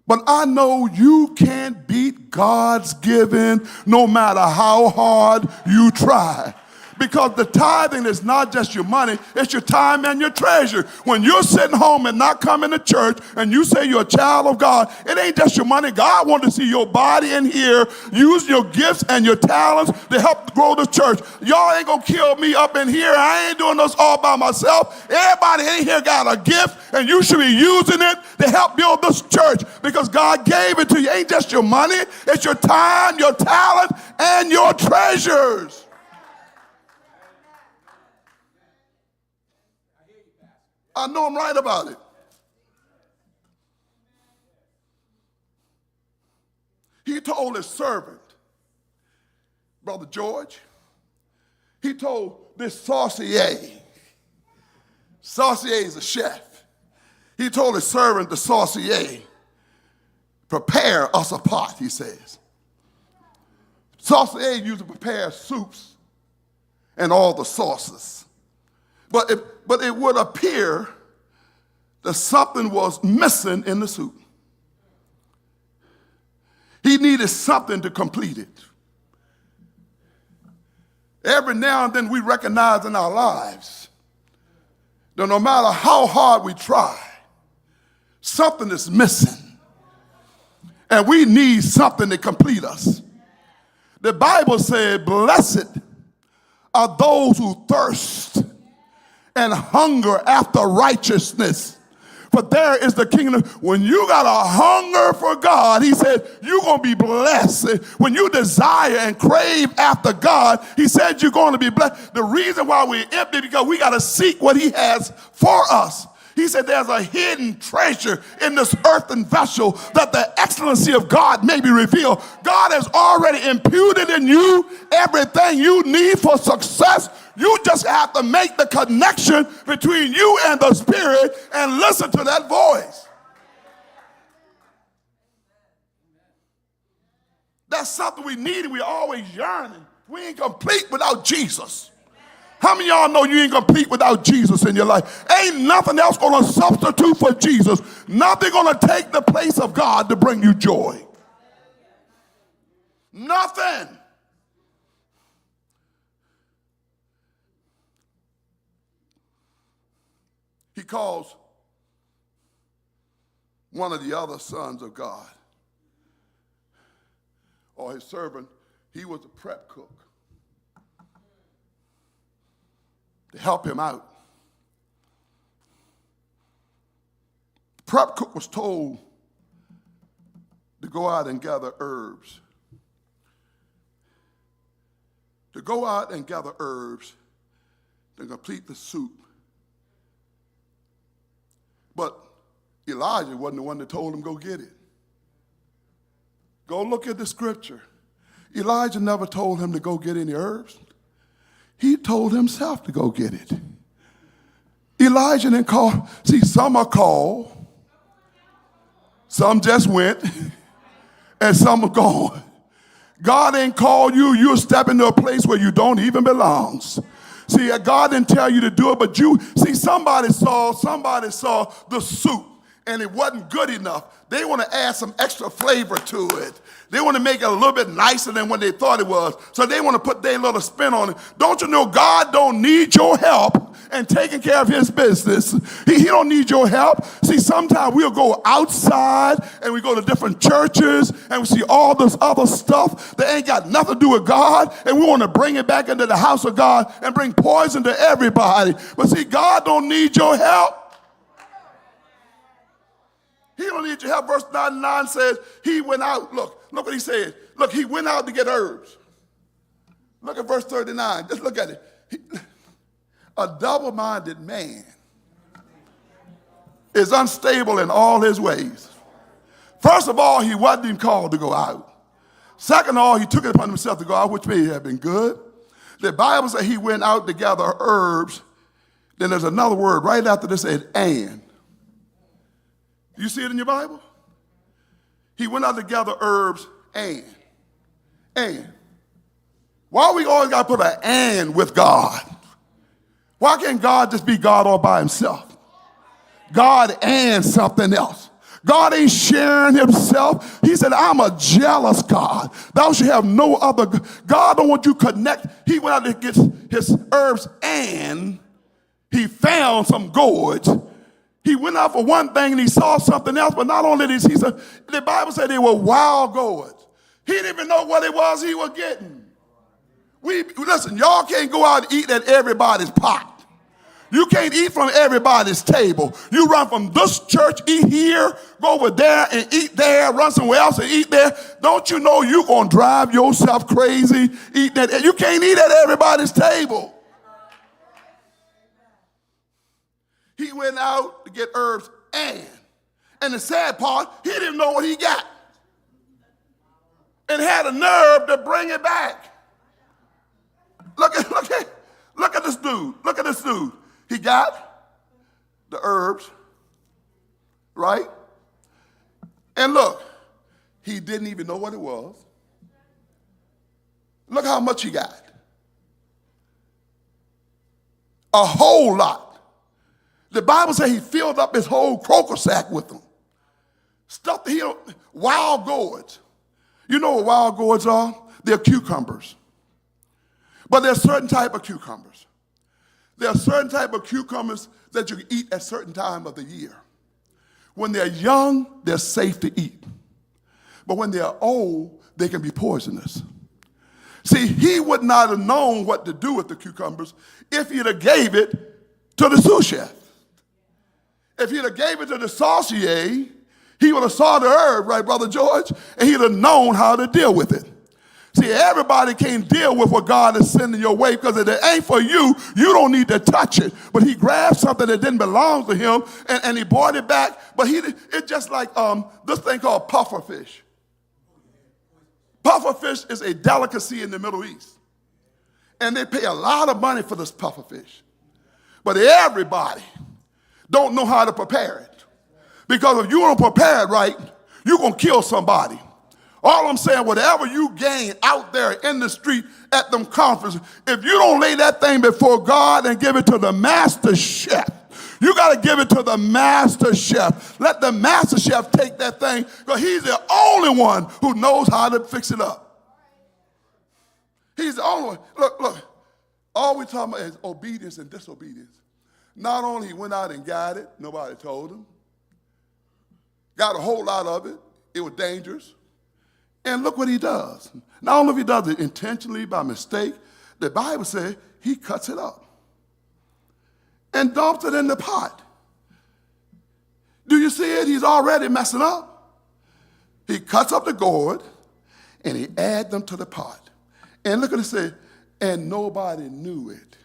But I know you can't beat God's giving no matter how hard you try. Because the tithing is not just your money, it's your time and your treasure. When you're sitting home and not coming to church and you say you're a child of God, it ain't just your money. God wants to see your body in here, use your gifts and your talents to help grow the church. Y'all ain't gonna kill me up in here. I ain't doing this all by myself. Everybody in here got a gift, and you should be using it to help build this church, because God gave it to you. It ain't just your money, it's your time, your talent, and your treasures. I know I'm right about it. He told his servant, Brother George, he told this saucier is a chef. He told his servant, the saucier, prepare us a pot, he says. Saucier used to prepare soups and all the sauces. But it would appear that something was missing in the soup. He needed something to complete it. Every now and then we recognize in our lives that no matter how hard we try, something is missing. And we need something to complete us. The Bible said, blessed are those who thirst and hunger after righteousness, for there is the kingdom. When you got a hunger for God, he said, you're going to be blessed. When you desire and crave after God, he said you're going to be blessed. The reason why we're empty, because we got to seek what he has for us. He said there's a hidden treasure in this earthen vessel, that the excellency of God may be revealed. God has already imputed in you everything you need for success. You just have to make the connection between you and the Spirit and listen to that voice. That's something we need, and we're always yearning. We ain't complete without Jesus. How many of y'all know you ain't complete without Jesus in your life? Ain't nothing else going to substitute for Jesus. Nothing going to take the place of God to bring you joy. Nothing. He calls one of the other sons of God, or his servant. He was a prep cook, to help him out. The prep cook was told to go out and gather herbs to go out and gather herbs to complete the soup. But Elijah wasn't the one that told him go get it. Go look at the scripture. Elijah never told him to go get any herbs. He told himself to go get it. Elijah didn't call. See, some are called, some just went, and some are gone. God ain't called you. You'll step into a place where you don't even belong. See, God didn't tell you to do it, but somebody saw the soup, and it wasn't good enough. They want to add some extra flavor to it. They want to make it a little bit nicer than what they thought it was. So they want to put their little spin on it. Don't you know God don't need your help in taking care of his business? He don't need your help. See, sometimes we'll go outside and we go to different churches and we see all this other stuff that ain't got nothing to do with God, and we want to bring it back into the house of God and bring poison to everybody. But see, God don't need your help. He don't need your help. Verse 9 says he went out. Look what he said. Look, he went out to get herbs. Look at verse 39. Just look at it. A double-minded man is unstable in all his ways. First of all, he wasn't even called to go out. Second of all, he took it upon himself to go out, which may have been good. The Bible says he went out to gather herbs. Then there's another word right after this said, and. You see it in your Bible? He went out to gather herbs and. Why we always got to put an and with God? Why can't God just be God all by himself? God and something else. God ain't sharing himself. He said, I'm a jealous God. Thou shalt have no other. God don't want you to connect. He went out to get his herbs and he found some gourds. He went out for one thing and he saw something else, but not only this, the Bible said they were wild gourds. He didn't even know what it was he was getting. Listen, y'all can't go out and eat at everybody's pot. You can't eat from everybody's table. You run from this church, eat here, go over there and eat there, run somewhere else and eat there. Don't you know you're going to drive yourself crazy eating at? You can't eat at everybody's table. He went out to get herbs and the sad part, he didn't know what he got. And had a nerve to bring it back. Look at this dude. Look at this dude. He got the herbs, right? And look, he didn't even know what it was. Look how much he got. A whole lot. The Bible says he filled up his whole croaker sack with them. Stuff that he don't, wild gourds. You know what wild gourds are? They're cucumbers. But there's certain type of cucumbers. There are certain type of cucumbers that you can eat at certain time of the year. When they're young, they're safe to eat. But when they're old, they can be poisonous. See, he would not have known what to do with the cucumbers if he'd have gave it to the sous chef. If he'd have gave it to the saucier, he would have saw the herb, right, Brother George? And he'd have known how to deal with it. See, everybody can't deal with what God is sending your way because if it ain't for you, you don't need to touch it. But he grabbed something that didn't belong to him and he brought it back. But it's just like this thing called puffer fish. Puffer fish is a delicacy in the Middle East. And they pay a lot of money for this puffer fish. But everybody don't know how to prepare it. Because if you don't prepare it right, you're going to kill somebody. All I'm saying, whatever you gain out there in the street at them conferences, if you don't lay that thing before God and give it to the master chef, you got to give it to the master chef. Let the master chef take that thing because he's the only one who knows how to fix it up. He's the only one. Look, all we're talking about is obedience and disobedience. Not only he went out and got it, nobody told him. Got a whole lot of it. It was dangerous. And look what he does. Not only if he does it intentionally by mistake, the Bible says he cuts it up and dumps it in the pot. Do you see it? He's already messing up. He cuts up the gourd and he adds them to the pot. And look at it say, and nobody knew it.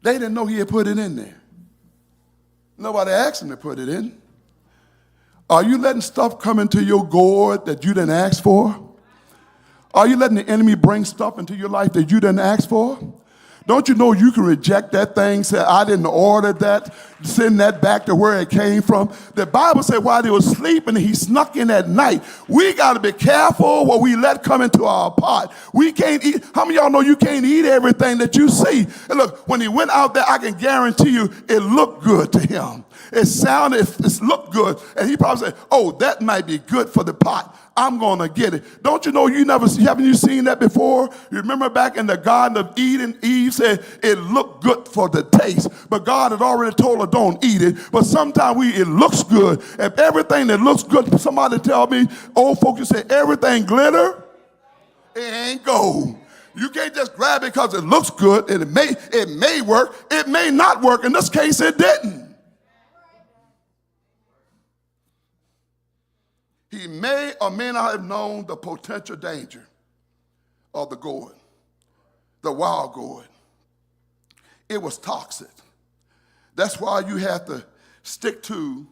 They didn't know he had put it in there. Nobody asked him to put it in. Are you letting stuff come into your gourd that you didn't ask for? Are you letting the enemy bring stuff into your life that you didn't ask for? Don't you know you can reject that thing, say, I didn't order that, send that back to where it came from? The Bible said while they were sleeping, he snuck in at night. We got to be careful what we let come into our pot. We can't eat. How many of y'all know you can't eat everything that you see? And look, when he went out there, I can guarantee you it looked good to him. It sounded, it looked good. And he probably said, oh, that might be good for the pot. I'm going to get it. Don't you know haven't you seen that before? You remember back in the Garden of Eden, Eve said it looked good for the taste. But God had already told her don't eat it. But sometimes it looks good. If everything that looks good, somebody tell me, old folks, you say everything glitter, it ain't gold. You can't just grab it because it looks good and it may work. It may not work. In this case, it didn't. He may or may not have known the potential danger of the gourd, the wild gourd. It was toxic. That's why you have to stick to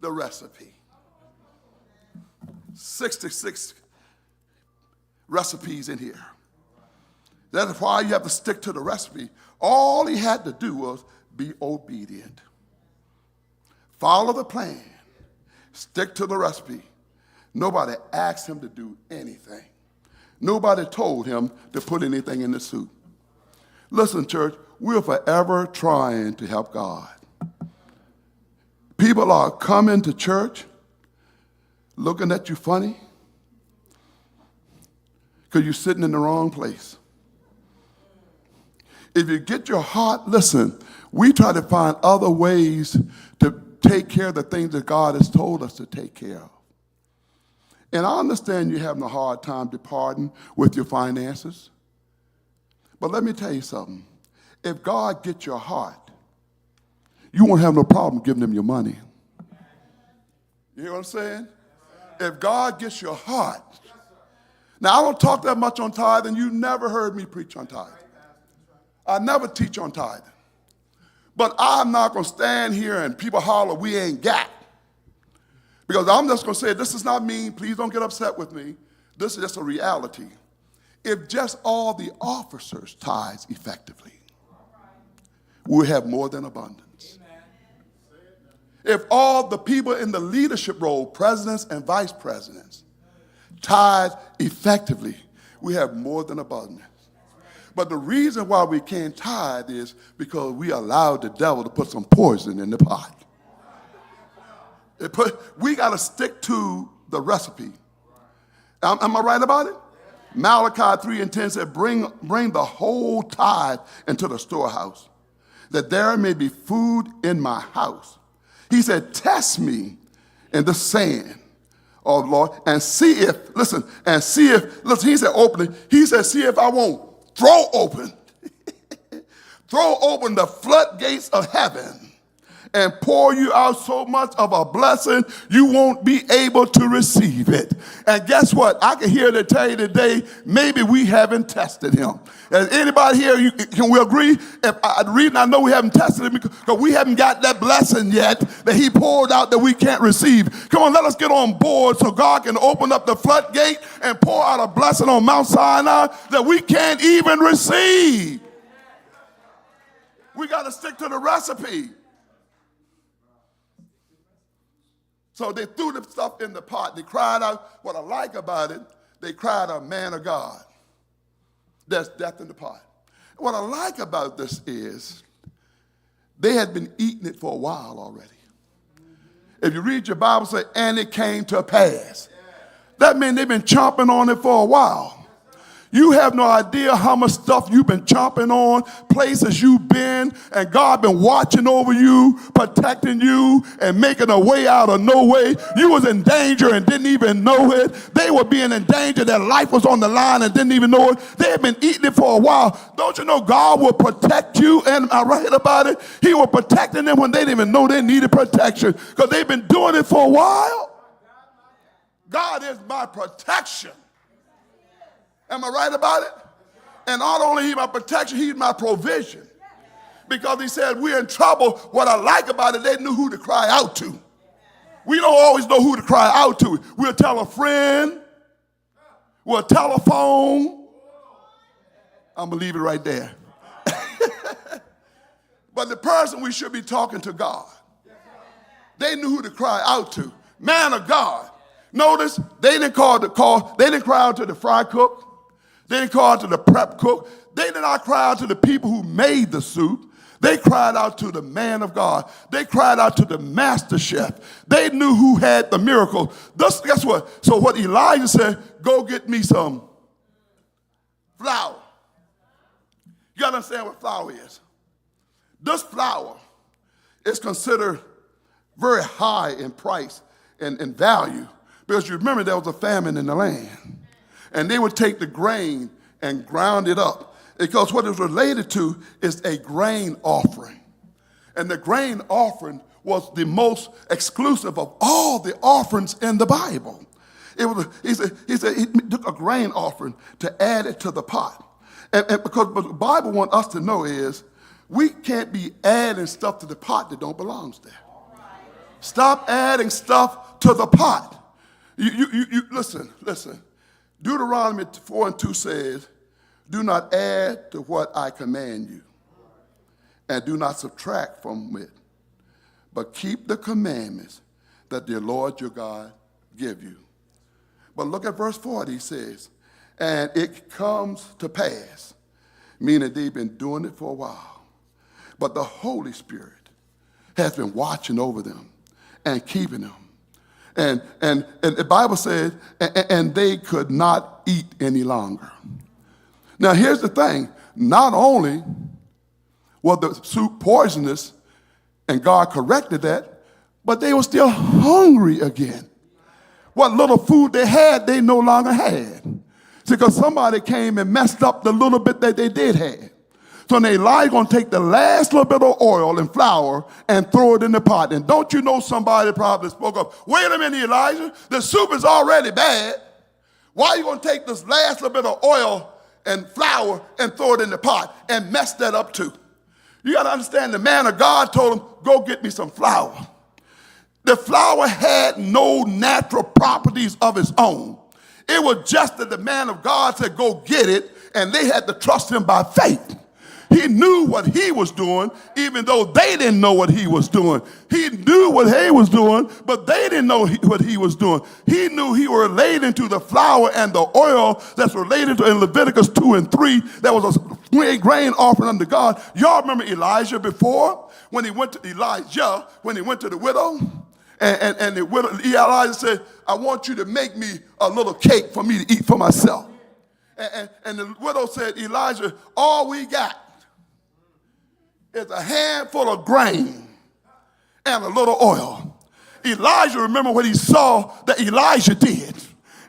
the recipe. 66 recipes in here. That's why you have to stick to the recipe. All he had to do was be obedient. Follow the plan. Stick to the recipe. Nobody asked him to do anything. Nobody told him to put anything in the soup. Listen, church, we're forever trying to help God. People are coming to church looking at you funny because you're sitting in the wrong place. If you get your heart, listen, we try to find other ways to take care of the things that God has told us to take care of. And I understand you're having a hard time departing with your finances. But let me tell you something. If God gets your heart, you won't have no problem giving him your money. You hear what I'm saying? If God gets your heart. Now, I don't talk that much on tithing. You never heard me preach on tithing. I never teach on tithing. But I'm not going to stand here and people holler, we ain't got. Because I'm just going to say, this is not mean. Please don't get upset with me. This is just a reality. If just all the officers tithe effectively, we'll have more than abundance. If all the people in the leadership role, presidents and vice presidents, tithe effectively, we have more than abundance. But the reason why we can't tithe is because we allowed the devil to put some poison in the pot. We got to stick to the recipe. Am I right about it? Malachi 3:10 said, bring the whole tithe into the storehouse, that there may be food in my house. He said, test me in the saying, oh Lord, and see if, listen, he said, open it. He said, see if I won't throw open the floodgates of heaven and pour you out so much of a blessing you won't be able to receive it. And guess what? I can hear to tell you today, maybe we haven't tested him. Is anybody here, can we agree? The reason I know we haven't tested him because we haven't got that blessing yet that he poured out that we can't receive. Come on, let us get on board so God can open up the floodgate and pour out a blessing on Mount Sinai that we can't even receive. We got to stick to the recipe. So they threw the stuff in the pot. They cried out. What I like about it, they cried out, man of God. There's death in the pot. What I like about this is they had been eating it for a while already. If you read your Bible, say, and it came to pass. That means they've been chomping on it for a while. You have no idea how much stuff you've been chomping on, places you've been, and God been watching over you, protecting you, and making a way out of no way. You was in danger and didn't even know it. They were being in danger. Their life was on the line and didn't even know it. They had been eating it for a while. Don't you know God will protect you? And I'm right about it. He was protecting them when they didn't even know they needed protection because they've been doing it for a while. God is my protection. Am I right about it? And not only he's my protection, he's my provision. Because he said, we're in trouble. What I like about it, they knew who to cry out to. We don't always know who to cry out to. We'll tell a friend. We'll telephone. I'm going to leave it right there. But the person we should be talking to God. They knew who to cry out to. Man of God. Notice, they didn't they didn't cry out to the fry cook. They didn't call out to the prep cook. They did not cry out to the people who made the soup. They cried out to the man of God. They cried out to the master chef. They knew who had the miracle. Guess what? So what Elijah said, go get me some flour. You got to understand what flour is. This flour is considered very high in price and value because you remember there was a famine in the land. And they would take the grain and ground it up. Because what it's related to is a grain offering. And the grain offering was the most exclusive of all the offerings in the Bible. He said he took a grain offering to add it to the pot. And because what the Bible wants us to know is we can't be adding stuff to the pot that don't belong there. Stop adding stuff to the pot. You listen. Deuteronomy 4:2 says, do not add to what I command you, and do not subtract from it, but keep the commandments that the Lord your God give you. But look at verse 40, he says, and it comes to pass, meaning they've been doing it for a while, but the Holy Spirit has been watching over them and keeping them. And the Bible says, and they could not eat any longer. Now, here's the thing. Not only was the soup poisonous, and God corrected that, but they were still hungry again. What little food they had, they no longer had. See, because somebody came and messed up the little bit that they did have. So now Elijah's going to take the last little bit of oil and flour and throw it in the pot. And don't you know somebody probably spoke up, wait a minute, Elijah, the soup is already bad. Why are you going to take this last little bit of oil and flour and throw it in the pot and mess that up too? You got to understand, the man of God told him, go get me some flour. The flour had no natural properties of its own. It was just that the man of God said, go get it, and they had to trust him by faith. He knew what he was doing, even though they didn't know what he was doing. He knew what he was doing, but they didn't know what he was doing. He knew he was related to the flour and the oil that's related to in Leviticus 2 and 3. That was a grain offering unto God. Y'all remember Elijah before? When he went to the widow, and the widow, Elijah said, I want you to make me a little cake for me to eat for myself. And the widow said, Elijah, all we got is a handful of grain and a little oil. Elijah, remember what he saw that Elijah did.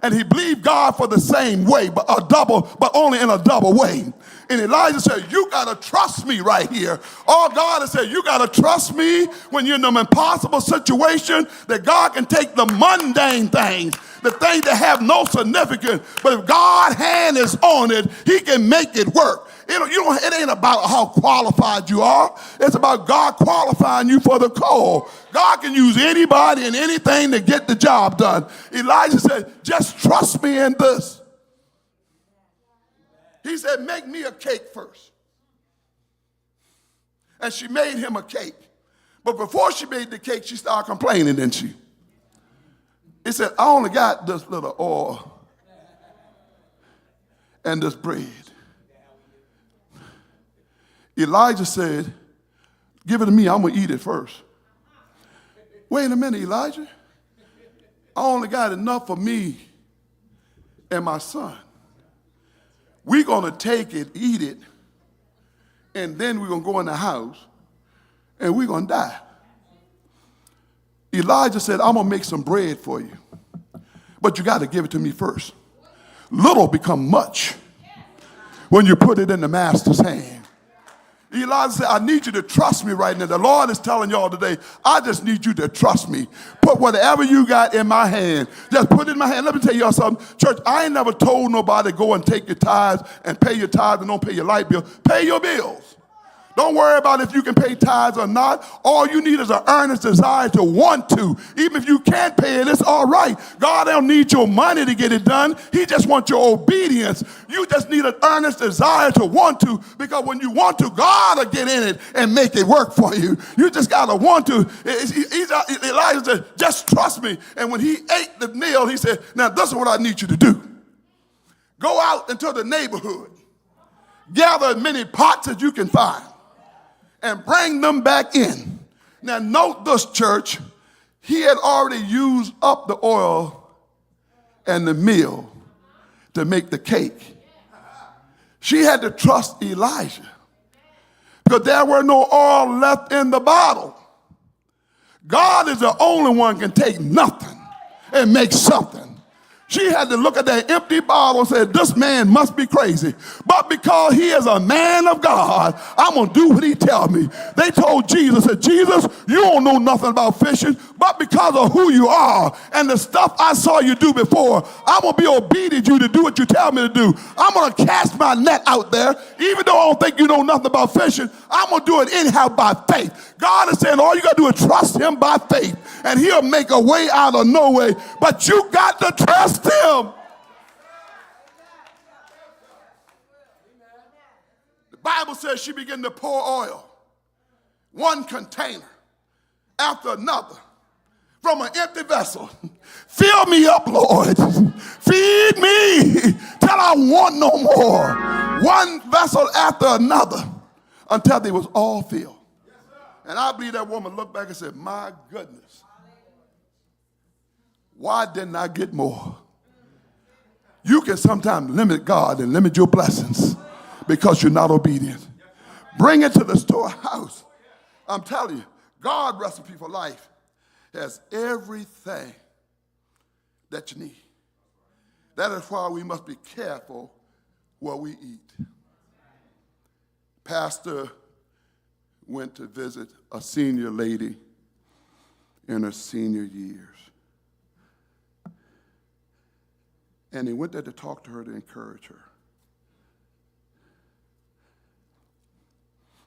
And he believed God for the same way, but only in a double way. And Elijah said, you got to trust me right here. All God has said, you got to trust me when you're in an impossible situation, that God can take the mundane things, the things that have no significance. But if God's hand is on it, he can make it work. It ain't about how qualified you are. It's about God qualifying you for the call. God can use anybody and anything to get the job done. Elijah said, just trust me in this. He said, make me a cake first. And she made him a cake. But before she made the cake, she started complaining, didn't she? He said, I only got this little oil and this bread. Elijah said, give it to me, I'm going to eat it first. Wait a minute, Elijah. I only got enough for me and my son. We're going to take it, eat it, and then we're going to go in the house, and we're going to die. Elijah said, I'm going to make some bread for you, but you got to give it to me first. Little become much when you put it in the master's hand. Elijah said, I need you to trust me right now. The Lord is telling y'all today, I just need you to trust me. Put whatever you got in my hand. Just put it in my hand. Let me tell y'all something. Church, I ain't never told nobody to go and take your tithes and pay your tithes and don't pay your light bill. Pay your bills. Don't worry about if you can pay tithes or not. All you need is an earnest desire to want to. Even if you can't pay it, it's all right. God don't need your money to get it done. He just wants your obedience. You just need an earnest desire to want to, because when you want to, God will get in it and make it work for you. You just got to want to. Elijah said, just trust me. And when he ate the meal, he said, now this is what I need you to do. Go out into the neighborhood. Gather as many pots as you can find and bring them back in. Now note this, church. He had already used up the oil and the meal to make the cake. She had to trust Elijah because there were no oil left in the bottle. God is the only one can take nothing and make something. She had to look at that empty bottle and say, this man must be crazy. But because he is a man of God, I'm going to do what he tells me. They told Jesus, said, Jesus, you don't know nothing about fishing, but because of who you are and the stuff I saw you do before, I'm going to be obedient to you to do what you tell me to do. I'm going to cast my net out there. Even though I don't think you know nothing about fishing, I'm going to do it anyhow by faith. God is saying all you got to do is trust him by faith, and he'll make a way out of no way. But you got to trust him. The Bible says she began to pour oil, one container after another, from an empty vessel. Fill me up, Lord. Feed me till I want no more. One vessel after another until they was all filled. And I believe that woman looked back and said, my goodness, why didn't I get more? You can sometimes limit God and limit your blessings because you're not obedient. Bring it to the storehouse. I'm telling you, God's recipe for life has everything that you need. That is why we must be careful what we eat. Pastor went to visit a senior lady in her senior years. And he went there to talk to her, to encourage her.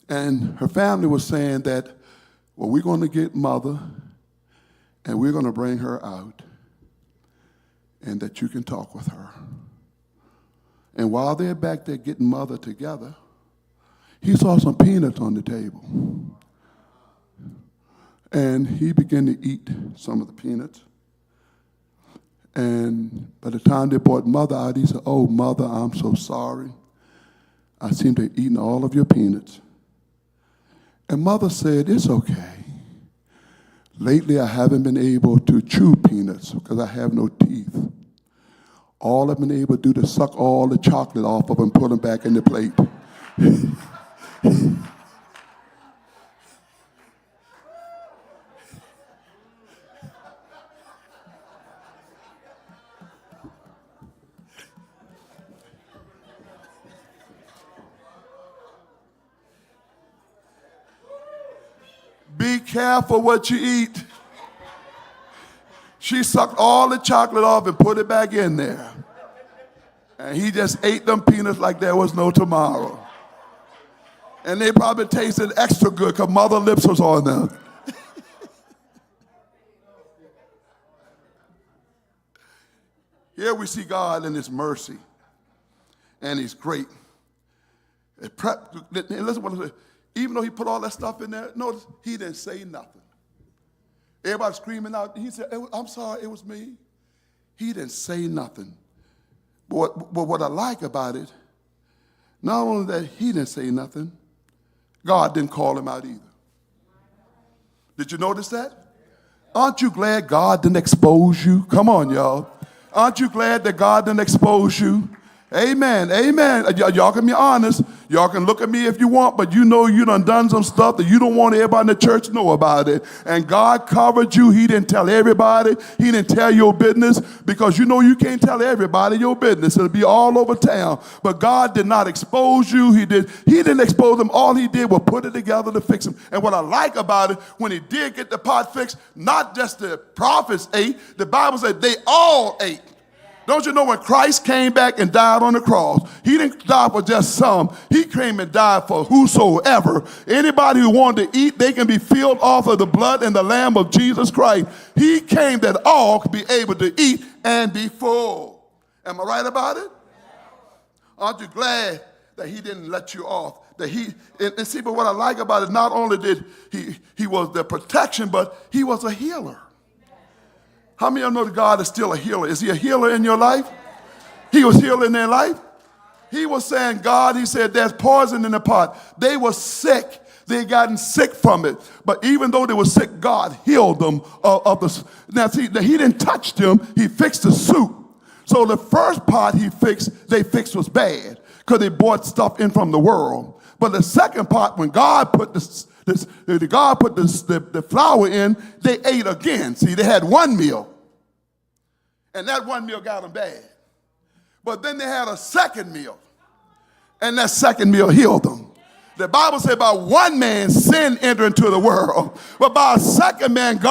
And her family was saying that, well, we're going to get mother and we're going to bring her out and that you can talk with her. And while they're back there getting mother together, he saw some peanuts on the table. And he began to eat some of the peanuts. And by the time they brought mother out, he said, oh, mother, I'm so sorry. I seem to have eaten all of your peanuts. And mother said, it's okay. Lately, I haven't been able to chew peanuts because I have no teeth. All I've been able to do is suck all the chocolate off of them and put them back in the plate. Be careful what you eat. She sucked all the chocolate off and put it back in there. And he just ate them peanuts like there was no tomorrow. And they probably tasted extra good because mother lips was on them. Here we see God in his mercy. And he's great. Listen what he said. Even though he put all that stuff in there, notice he didn't say nothing. Everybody screaming out. He said, I'm sorry, it was me. He didn't say nothing. But what I like about it, not only that he didn't say nothing, God didn't call him out either. Did you notice that? Aren't you glad God didn't expose you? Come on, y'all. Aren't you glad that God didn't expose you? Amen. Amen. Y'all can be honest. Y'all can look at me if you want, but you know you done some stuff that you don't want everybody in the church to know about it. And God covered you. He didn't tell everybody. He didn't tell your business because you know you can't tell everybody your business. It'll be all over town. But God did not expose you. He didn't expose them. All he did was put it together to fix them. And what I like about it, when he did get the pot fixed, not just the prophets ate. The Bible said they all ate. Don't you know when Christ came back and died on the cross, he didn't die for just some. He came and died for whosoever. Anybody who wanted to eat, they can be filled off of the blood and the Lamb of Jesus Christ. He came that all could be able to eat and be full. Am I right about it? Aren't you glad that he didn't let you off? That and see, but what I like about it, not only did he was the protection, but he was a healer. How many of you know that God is still a healer? Is he a healer in your life? He was healing their life. He was saying, God, he said, there's poison in the pot. They were sick. They had gotten sick from it. But even though they were sick, God healed them of the. Now, see, he didn't touch them. He fixed the soup. So the first pot they fixed was bad because they bought stuff in from the world. But the second pot, when God put the flour in, they ate again. See, they had one meal, and that one meal got them bad. But then they had a second meal, and that second meal healed them. The Bible said by one man sin entered into the world, but by a second man,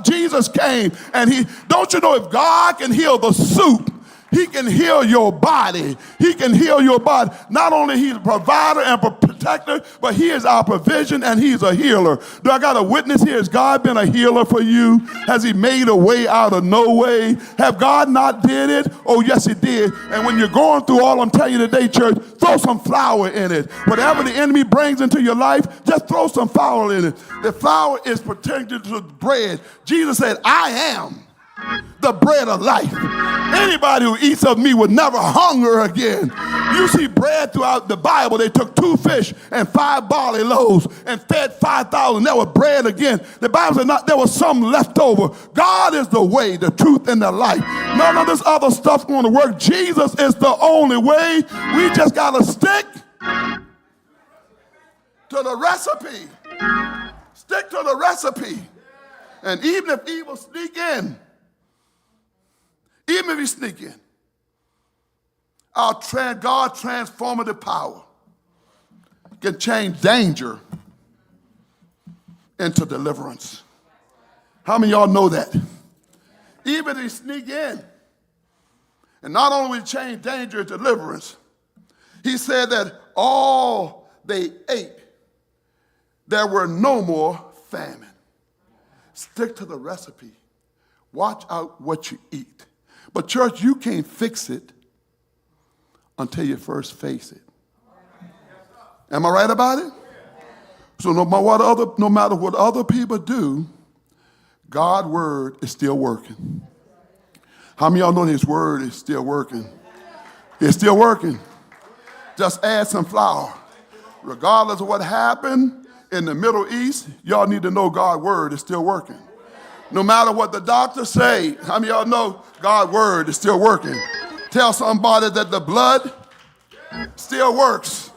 Jesus came, and don't you know if God can heal the soup, he can heal your body. He can heal your body. Not only he's a provider and protector, but he is our provision and he's a healer. Do I got a witness here? Has God been a healer for you? Has he made a way out of no way? Have God not did it? Oh, yes, he did. And when you're going through all I'm telling you today, church, throw some flour in it. Whatever the enemy brings into your life, just throw some flour in it. The flour is protected to bread. Jesus said, I am the bread of life. Anybody who eats of me will never hunger again. You see bread throughout the Bible. They took 2 fish and 5 barley loaves and fed 5,000. That was bread again. The Bible said there was some left over. God is the way, the truth, and the life. None of this other stuff's going to work. Jesus is the only way. We just got to stick to the recipe. Stick to the recipe. And even if evil sneak in, even if you sneak in, God's transformative power can change danger into deliverance. How many of y'all know that? Even if you sneak in, and not only will he change danger into deliverance, he said that all they ate, there were no more famine. Stick to the recipe. Watch out what you eat. But church, you can't fix it until you first face it. Am I right about it? So no matter what other people do, God's word is still working. How many of y'all know his word is still working? It's still working. Just add some flour. Regardless of what happened in the Middle East, y'all need to know God's word is still working. No matter what the doctors say, how many of y'all know God's word is still working? Tell somebody that the blood still works.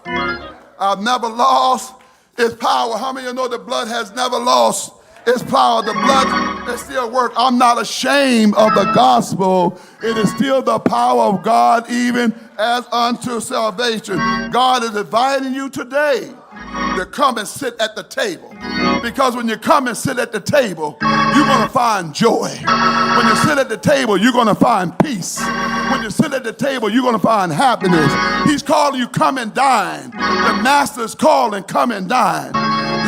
I've never lost its power. How many of you know the blood has never lost its power? The blood is still works. I'm not ashamed of the gospel. It is still the power of God even as unto salvation. God is inviting you today to come and sit at the table. Because when you come and sit at the table, you're going to find joy. When you sit at the table, you're going to find peace. When you sit at the table, you're going to find happiness. He's calling you, come and dine. The master's calling, come and dine.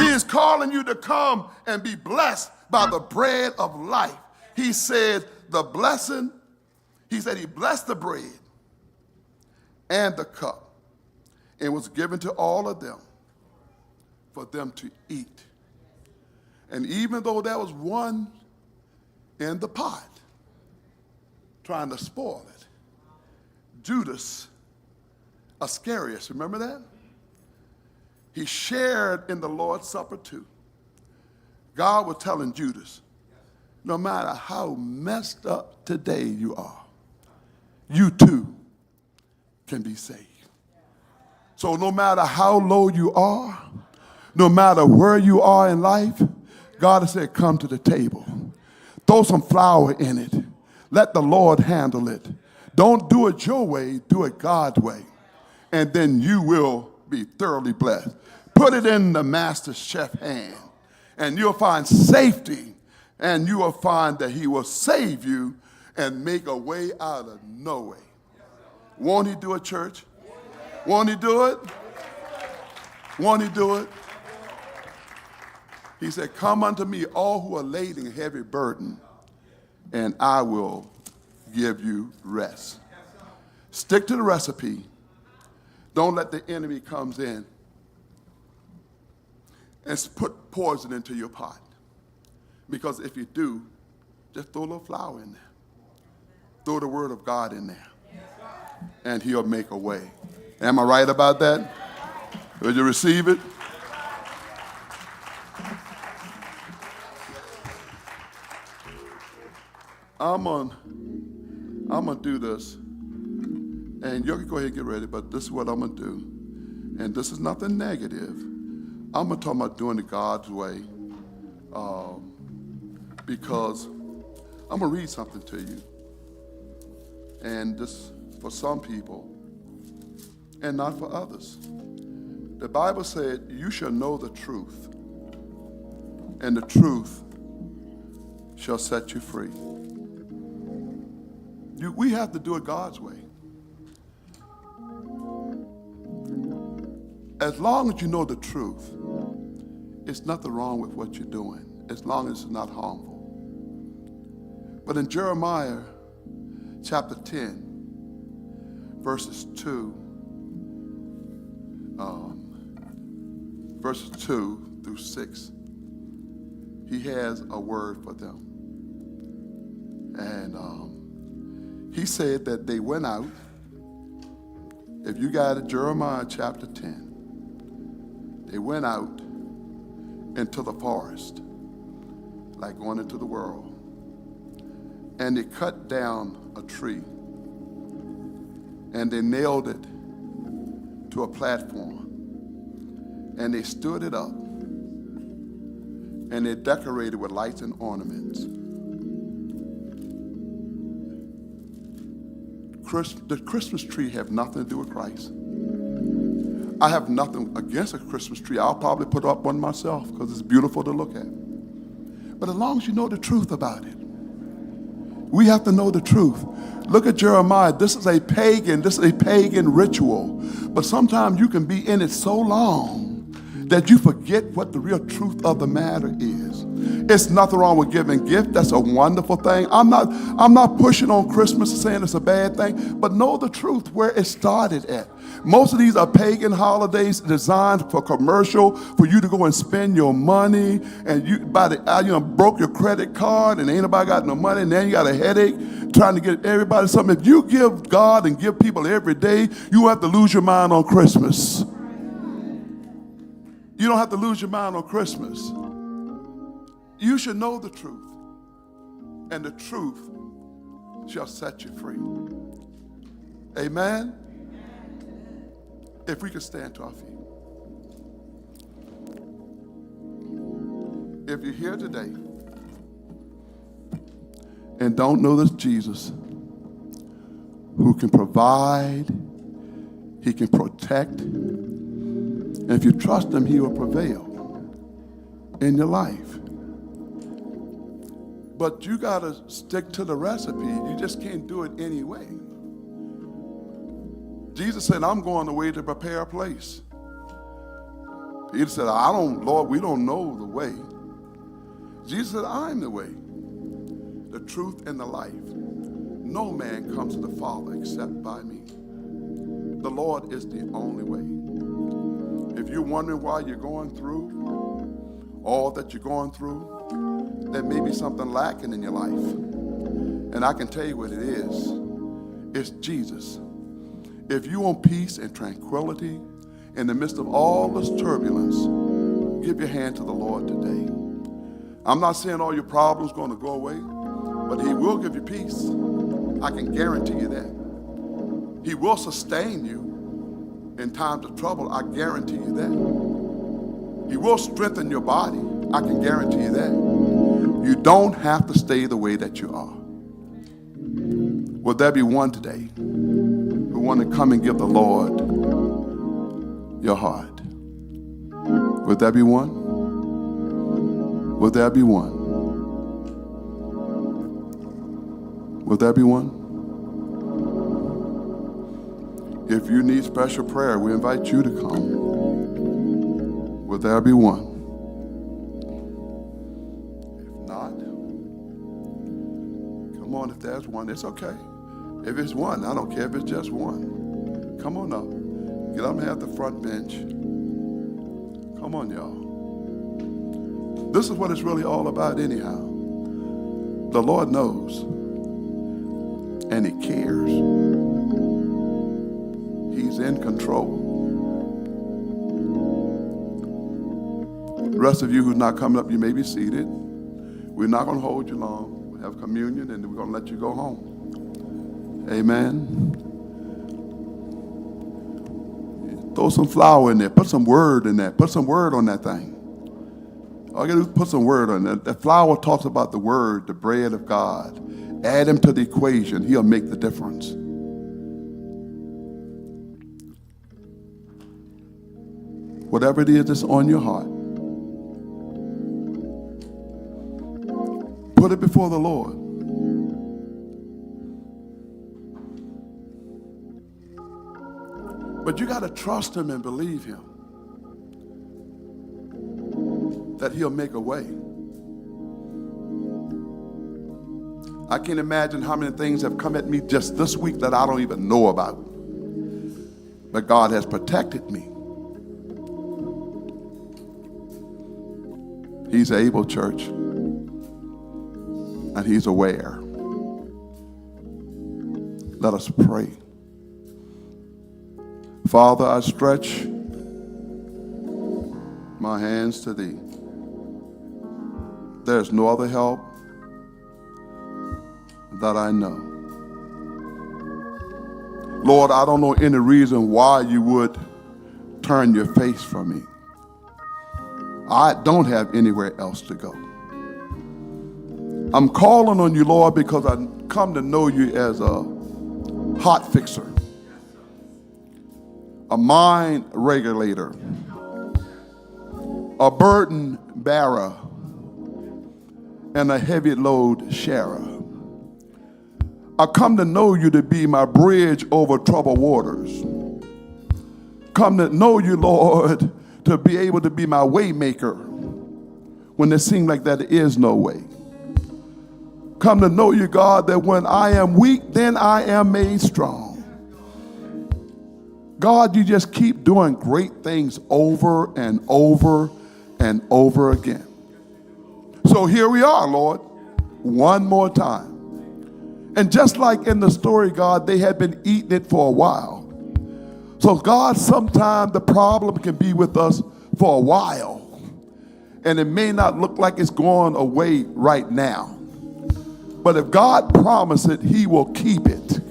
He is calling you to come and be blessed by the bread of life. He said the blessing, he said he blessed the bread and the cup and was given to all of them for them to eat. And even though there was one in the pot trying to spoil it, Judas Iscariot, remember that? He shared in the Lord's Supper too. God was telling Judas, no matter how messed up today you are, you too can be saved. So no matter how low you are, no matter where you are in life, God has said, come to the table. Throw some flour in it. Let the Lord handle it. Don't do it your way, do it God's way. And then you will be thoroughly blessed. Put it in the master chef's hand, and you'll find safety, and you will find that he will save you and make a way out of no way. Won't he do it, church? Won't he do it? Won't he do it? He said, come unto me, all who are laden and heavy burden, and I will give you rest. Stick to the recipe. Don't let the enemy comes in and put poison into your pot. Because if you do, just throw a little flour in there. Throw the word of God in there. And he'll make a way. Am I right about that? Will you receive it? I'm gonna do this, and you can go ahead and get ready, but this is what I'm gonna do. And this is nothing negative. I'm gonna talk about doing it God's way, because I'm gonna read something to you. And this for some people, and not for others. The Bible said, you shall know the truth, and the truth shall set you free. We have to do it God's way. As long as you know the truth, it's nothing wrong with what you're doing, as long as it's not harmful. But in Jeremiah chapter 10, verses 2 through 6, he has a word for them. And he said that they went out. If you got it, Jeremiah chapter 10, they went out into the forest, like going into the world. And they cut down a tree, and they nailed it to a platform, and they stood it up, and they decorated with lights and ornaments. The Christmas tree have nothing to do with Christ. I have nothing against a Christmas tree. I'll probably put up one myself because it's beautiful to look at. But as long as you know the truth about it, we have to know the truth. Look at Jeremiah. This is a pagan ritual. But sometimes you can be in it so long that you forget what the real truth of the matter is. It's nothing wrong with giving gifts. That's a wonderful thing. I'm not pushing on Christmas and saying it's a bad thing, but know the truth where it started at. Most of these are pagan holidays designed for commercial, for you to go and spend your money, and you broke your credit card and ain't nobody got no money, and then you got a headache trying to get everybody something. If you give God and give people every day, you have to lose your mind on Christmas. You don't have to lose your mind on Christmas. You should know the truth, and the truth shall set you free. Amen? If we could stand to our feet. If you're here today and don't know this Jesus who can provide, he can protect, and if you trust him, he will prevail in your life. But you got to stick to the recipe. You just can't do it anyway. Jesus said, I'm going away to prepare a place. Peter said, Lord, we don't know the way. Jesus said, I'm the way, the truth, and the life. No man comes to the Father except by me. The Lord is the only way. If you're wondering why you're going through all that you're going through, there may be something lacking in your life. And I can tell you what it is. It's Jesus. If you want peace and tranquility in the midst of all this turbulence, give your hand to the Lord today. I'm not saying all your problems are going to go away, but he will give you peace. I can guarantee you that. He will sustain you in times of trouble. I guarantee you that. He will strengthen your body. I can guarantee you that. You don't have to stay the way that you are. Would there be one today who want to come and give the Lord your heart? Would there be one? Would there be one? Would there be one? If you need special prayer, we invite you to come. Would there be one? If not, come on, if there's one, it's okay. If it's one, I don't care if it's just one. Come on up. Get up here at the front bench. Come on, y'all. This is what it's really all about anyhow. The Lord knows, and He cares. He's in control. The rest of you who's not coming up, you may be seated. We're not going to hold you long. We'll have communion, and we're going to let you go home. Amen. Throw some flour in there. Put some word in there. Put some word on that thing. All you got to do is put some word on it. That flour talks about the word, the bread of God. Add him to the equation. He'll make the difference. Whatever it is that's on your heart, put it before the Lord. But you got to trust him and believe him that he'll make a way. I can't imagine how many things have come at me just this week that I don't even know about. But God has protected me. He's able, church, and he's aware. Let us pray. Father, I stretch my hands to thee. There's no other help that I know. Lord, I don't know any reason why you would turn your face from me. I don't have anywhere else to go. I'm calling on you, Lord, because I come to know you as a heart fixer, a mind regulator, a burden bearer, and a heavy load sharer. I come to know you to be my bridge over troubled waters. Come to know you, Lord, to be able to be my way maker when it seems like there is no way. Come to know you, God, that when I am weak, then I am made strong. God, you just keep doing great things over and over and over again. So here we are, Lord, one more time. And just like in the story, God, they had been eating it for a while. So God, sometimes the problem can be with us for a while. And it may not look like it's going away right now. But if God promised it, he will keep it.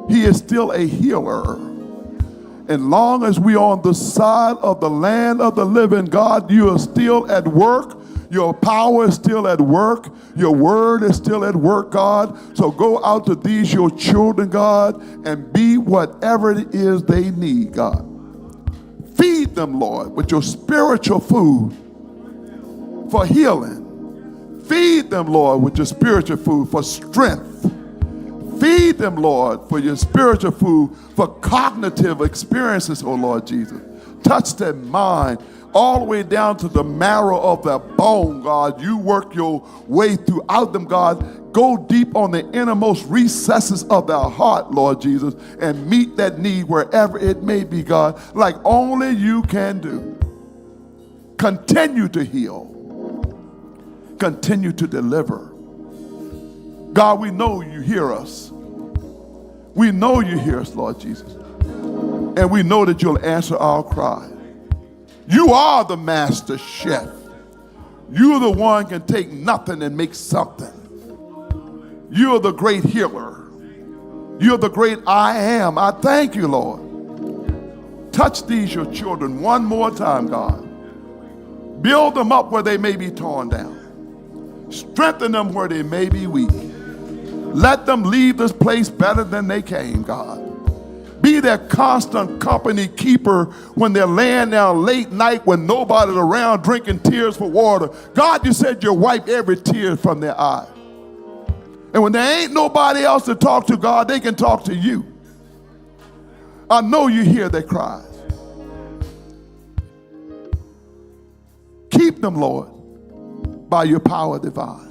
He is still a healer. And long as we are on the side of the land of the living, God, you are still at work. Your power is still at work. Your word is still at work, God. So go out to these, your children, God, and be whatever it is they need, God. Feed them, Lord, with your spiritual food for healing. Feed them, Lord, with your spiritual food for strength. Feed them, Lord, for your spiritual food for cognitive experiences, oh Lord Jesus. Touch their mind all the way down to the marrow of their bone, God. You work your way throughout them, God. Go deep on the innermost recesses of their heart, Lord Jesus, and meet that need wherever it may be, God, like only you can do. Continue to heal. Continue to deliver. God, we know you hear us. We know you hear us, Lord Jesus. And we know that you'll answer our cry. You are the master chef. You're the one who can take nothing and make something. You're the great healer. You're the great I am. I thank you, Lord. Touch these, your children, one more time, God. Build them up where they may be torn down. Strengthen them where they may be weak. Let them leave this place better than they came, God. Be their constant company keeper when they're laying down late night when nobody's around drinking tears for water. God, you said you'll wipe every tear from their eye. And when there ain't nobody else to talk to, God, they can talk to you. I know you hear their cries. Keep them, Lord, by your power divine.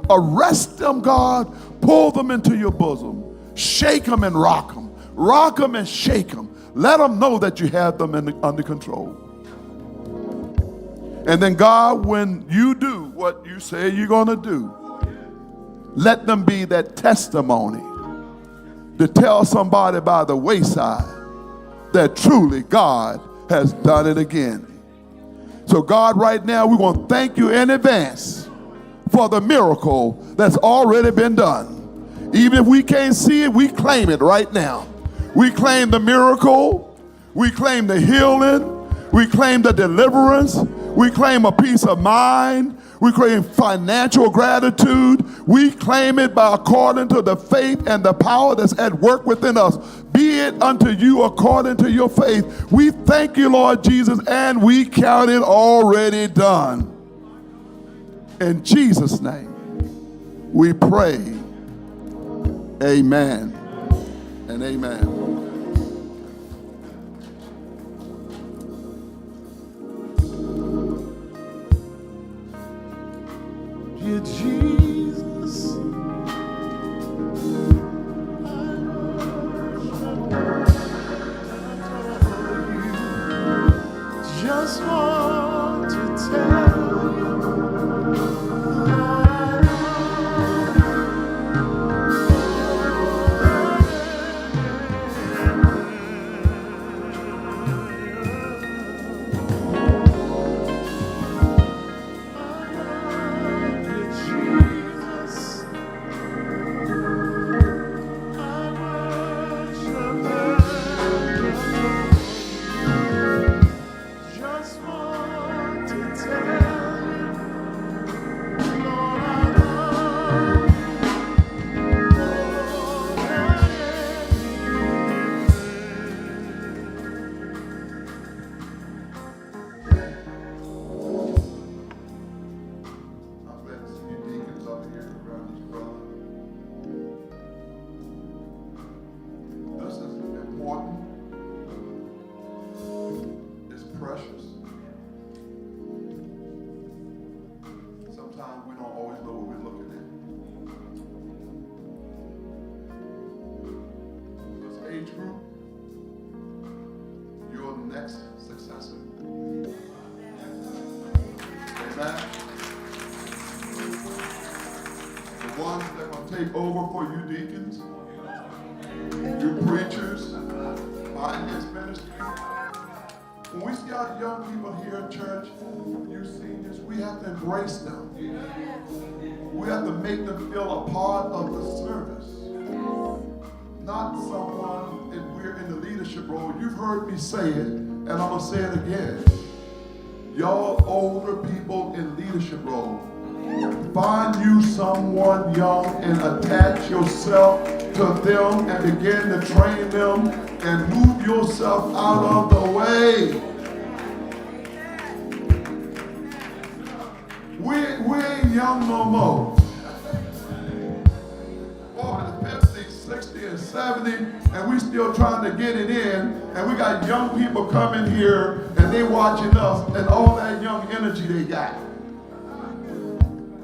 Arrest them, God. Pull them into your bosom. Shake them and rock them. Rock them and shake them. Let them know that you have them under control. And then, God, when you do what you say you're going to do, let them be that testimony to tell somebody by the wayside that truly God has done it again. So God, right now, we want to thank you in advance for the miracle that's already been done. Even if we can't see it, we claim it right now. We claim the miracle. We claim the healing. We claim the deliverance. We claim a peace of mind. We claim financial gratitude. We claim it by according to the faith and the power that's at work within us. Be it unto you according to your faith. We thank you, Lord Jesus, and we count it already done. In Jesus' name, we pray. Amen and amen. Dear Jesus, just want to tell over for you deacons, you preachers, finance ministry. When we see our young people here in church, you seniors, we have to embrace them. We have to make them feel a part of the service. Not someone, if we're in the leadership role, you've heard me say it, and I'm going to say it again. Y'all older people in leadership role, find you someone young and attach yourself to them and begin to train them and move yourself out of the way. We ain't young no more. 40, 50, 60, and 70, and we still trying to get it in, and we got young people coming here and they watching us and all that young energy they got.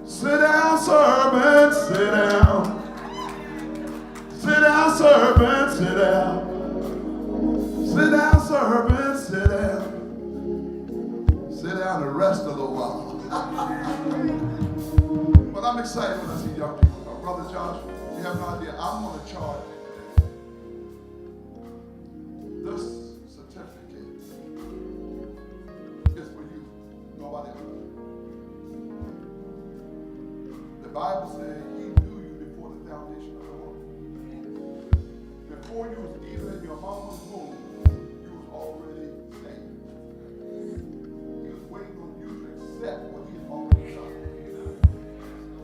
Sit down, servant, sit down. Sit down, servant, sit down. Sit down, servant, sit down. Sit down and rest a little while. But I'm excited when I see young people. Brother Josh, you have no idea. I'm going to charge this certificate is for you, nobody else. The Bible says he knew you before the foundation of the world. before you was even in your mama's womb, you was already saved. He was waiting on you to accept what he had already done.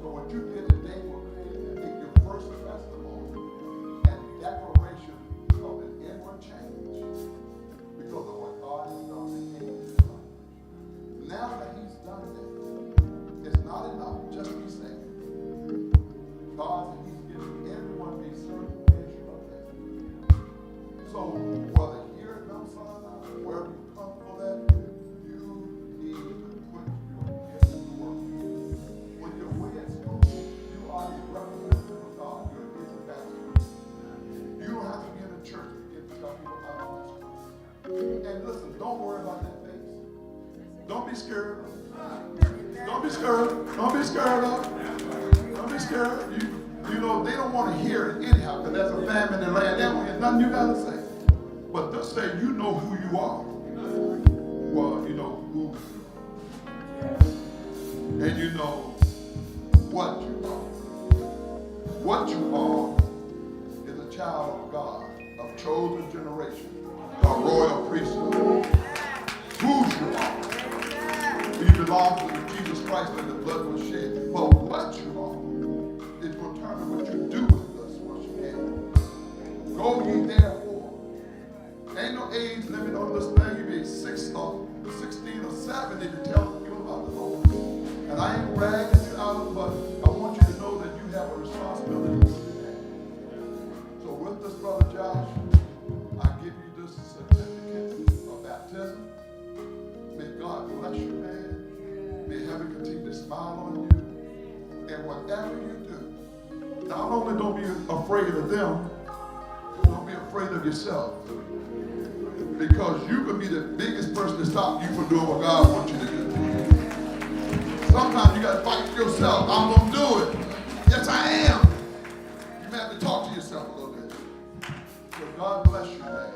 So what you did today was make your first testimony and declaration of an inward change because of what God has done in his life. Now that he's done that, it's not enough just to be saved. God said he's giving everyone a certain measure of that. So whether here at Mount Sinai, wherever you're comfortable at, you need to put your gift to work. When you're away at school, you are a representative of God. You're his ambassador. You don't have to be in the church to get to tell people about all this. And listen, don't worry about that face. Don't be scared. Don't be scared. Don't be scared of it. Don't be scared. You know, they don't want to hear it anyhow, because there's a famine in the land. They don't get nothing you got to say. But just say you know who you are. Well, you know who. And you know what you are. What you are is a child of God, a chosen generation, a royal priesthood. Whose you are. You belong to Jesus Christ and the blood was shed. But what you are is going to determine what you do with us once you get it. Go ye therefore. Ain't no age limit on this thing. You be 16 or 17 to tell people about the Lord. And I ain't bragging you out, but I want you to know that you have a responsibility today. So with this, Brother Josh, I give you this certificate of baptism. May God bless you, man. May heaven continue to smile on you. And whatever you do, not only don't be afraid of them, don't be afraid of yourself. Because you can be the biggest person to stop you from doing what God wants you to do. Sometimes you got to fight for yourself. I'm going to do it. Yes, I am. You may have to talk to yourself a little bit. So God bless you, man.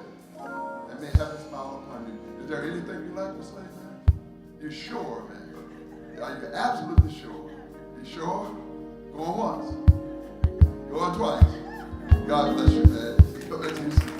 And may heaven smile upon you. Is there anything you'd like to say, man? You're sure, man? Are you absolutely sure? You sure? Go on once. Go on twice. God bless you, man. Come back to you soon.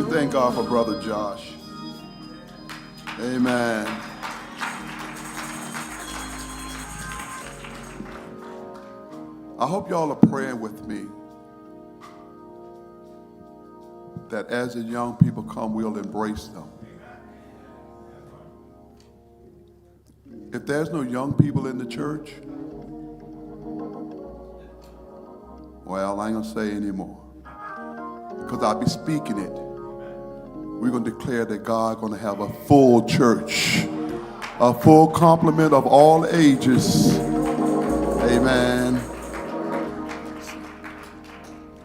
Thank God for Brother Josh. Amen. I hope y'all are praying with me that as the young people come, we'll embrace them. If there's no young people in the church, well, I ain't gonna say anymore because I'll be speaking it. We're going to declare that God's going to have a full church a full complement of all ages. Amen.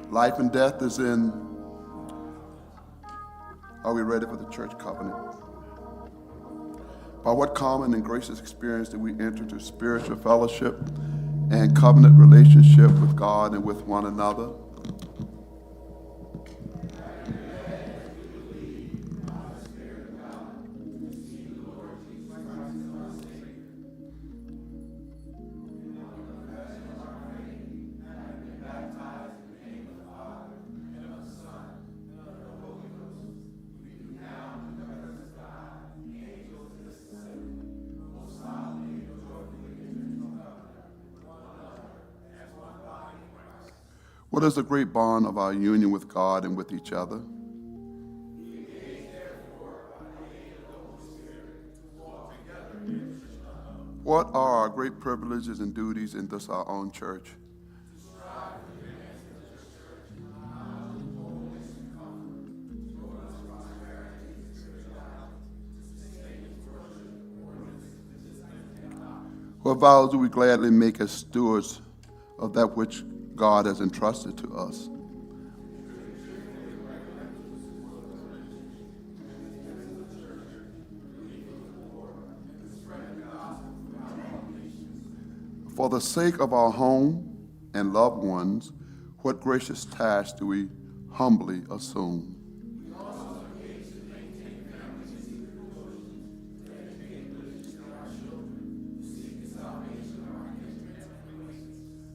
Life and death is in. Are we ready for the church covenant? By what common and gracious experience did we enter into spiritual fellowship and covenant relationship with God and with one another? What is the great bond of our union with God and with each other? What are our great privileges and duties in this our own church? What vows do we gladly make as stewards of that which God has entrusted to us? For the sake of our home and loved ones, what gracious task do we humbly assume?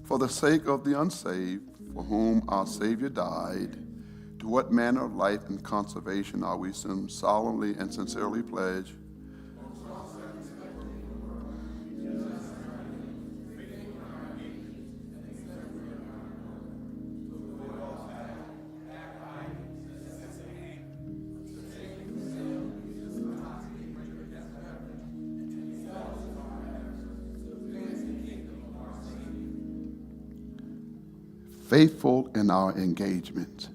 For the sake of the unsaved, for whom our Savior died, to what manner of life and conservation are we solemnly and sincerely pledged? Faithful in our engagement.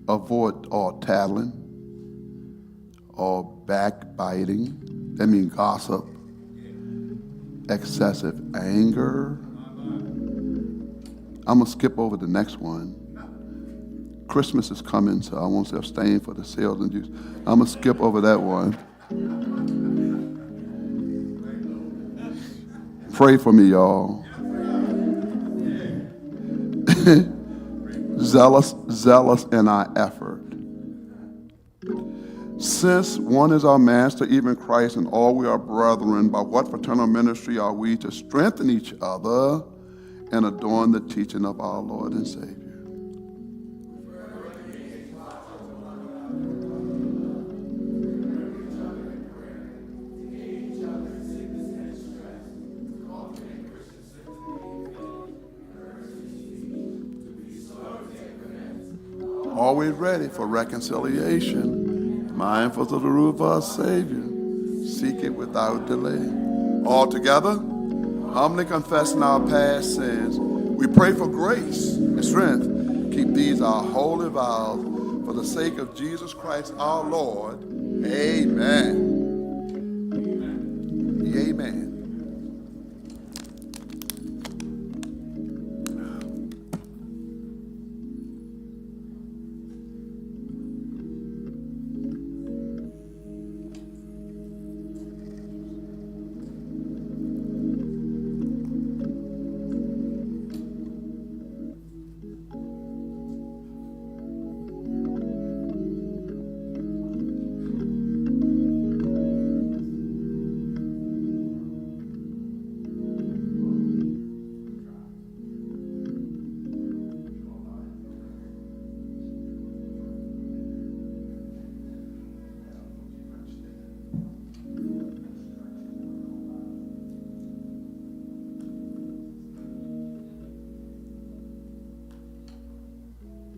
Avoid all tattling, all backbiting, that means gossip, excessive anger. I'm going to skip over the next one. Christmas is coming, so I want to abstain for the sales and juice. I'm going to skip over that one. Pray for me, y'all. Zealous in our effort. Since one is our master, even Christ, and all we are brethren, by what fraternal ministry are we to strengthen each other and adorn the teaching of our Lord and Savior? Always ready for reconciliation, mindful of the rule of our Savior, seek it without delay. All together, humbly confessing our past sins, we pray for grace and strength. Keep these our holy vows for the sake of Jesus Christ our Lord. Amen. Amen.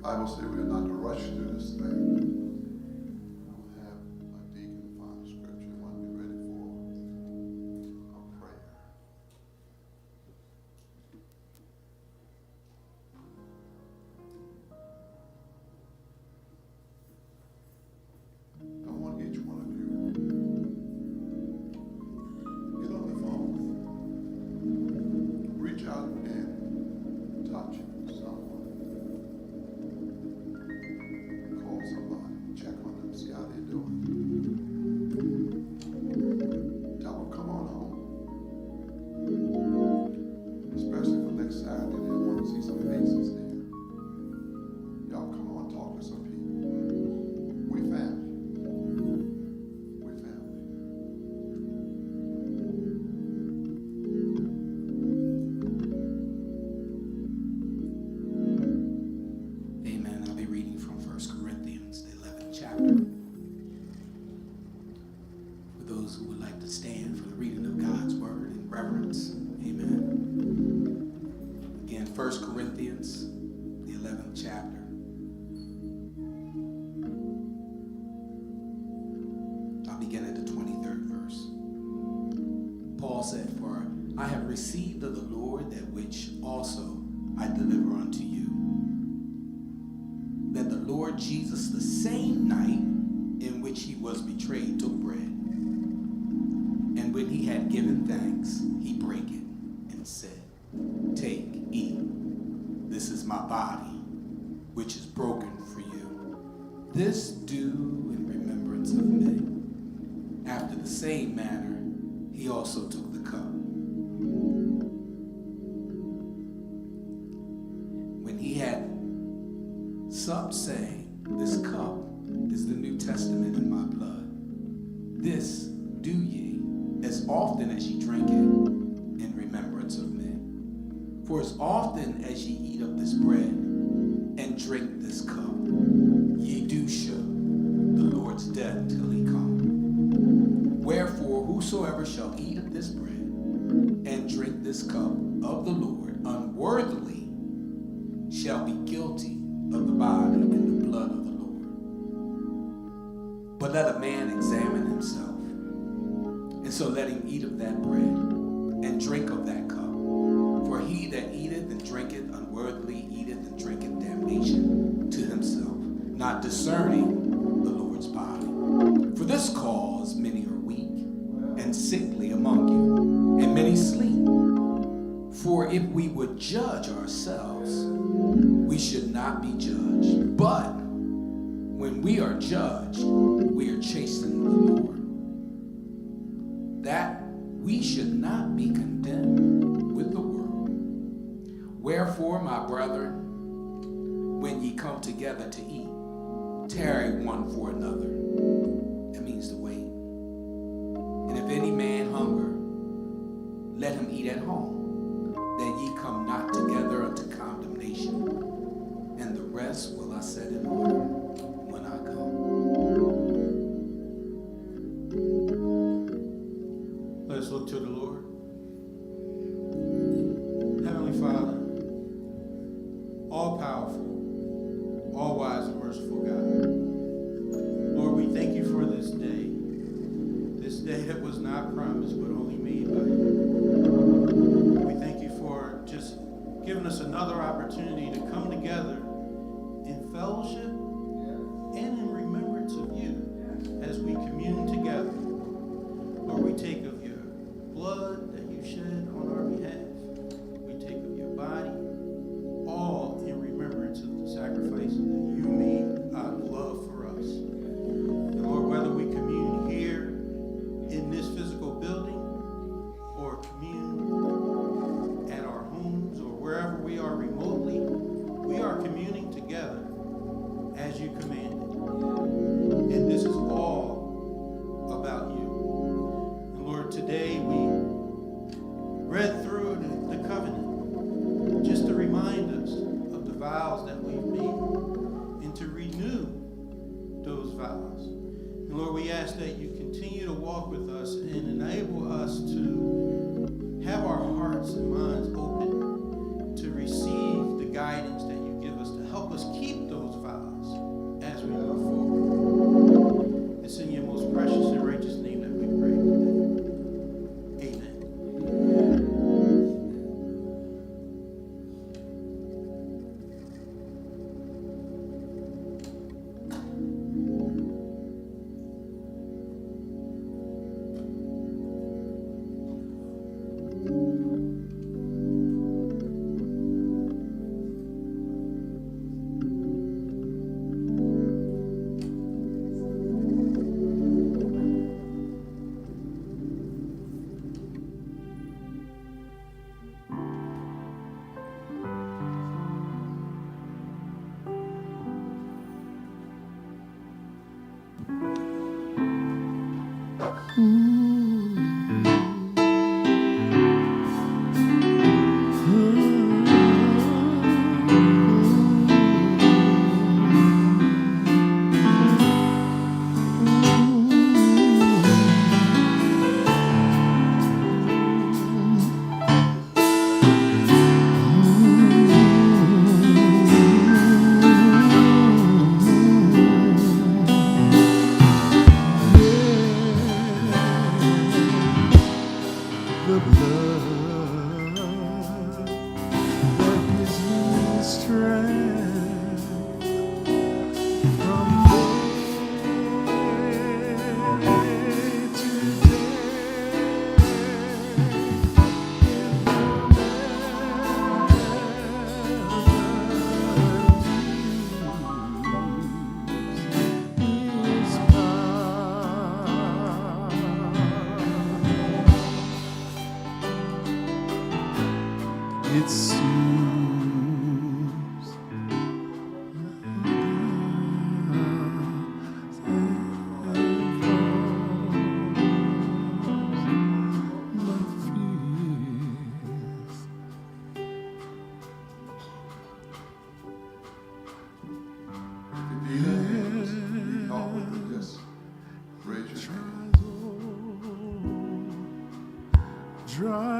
Bible says we are not to rush through this thing. We'll have a deacon find a scripture and want to be ready for a prayer. I want Corinthians, the 11th chapter. I'll begin at the 23rd verse. Paul said, "For I have received of the Lord that which also I deliver unto you, that the Lord Jesus, the same night in which he was betrayed, took bread. And when he had given thanks, he brake it and said, Take, eat. This is my body, which is broken for you. This do in remembrance of me. After the same manner, he also took the cup. When he had supped, saying, This cup is the New Testament in my blood. This do ye, as often as ye drink it, in remembrance of me. For as often as ye eat of this bread and drink this cup, ye do show the Lord's death till he come. Wherefore, whosoever shall eat of this bread and drink this cup of the Lord unworthily shall be guilty of the body and the blood of the Lord. But let a man examine himself, and so let him eat of that bread and drink of that cup. For he that eateth and drinketh unworthily eateth and drinketh damnation to himself, not discerning the Lord's body. For this cause many are weak and sickly among you, and many sleep. For if we would judge ourselves, we should not be judged. But when we are judged, we are chastened of the Lord, that we should not be condemned with the world. Wherefore, my brethren, when ye come together to eat, tarry one for another. That means to wait. And if any man hunger, let him eat at home, that ye come not together unto condemnation. And the rest will I set in order when I come." Let's look to the Lord. Heavenly Father, all powerful, all wise and merciful God. Lord, we thank you for this day that was not promised but only made by you. We thank you for just giving us another opportunity to come together in fellowship and in remembrance of you as we commune together. Lord, we take of your blood that you shed on our behalf. We take of your body, all in remembrance of the sacrifice that you made out of love for us. And Lord, whether we commune here in this physical building or commune at our homes or wherever we are remotely, we are communing together as you commanded. And this is all about you. And Lord, today we read through the covenant just to remind us of the vows that we've made and to renew those vows. And Lord, we ask that you continue to walk with us and enable us to have our hearts and minds open to receive the guidance that you give us to help us keep those vows as we move forward. It's in your most precious and righteous name that we pray today. Amen.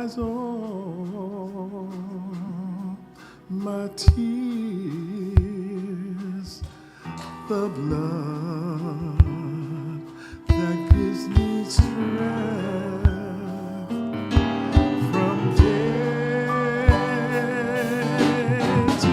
dries all my tears. The blood that gives me strength from day to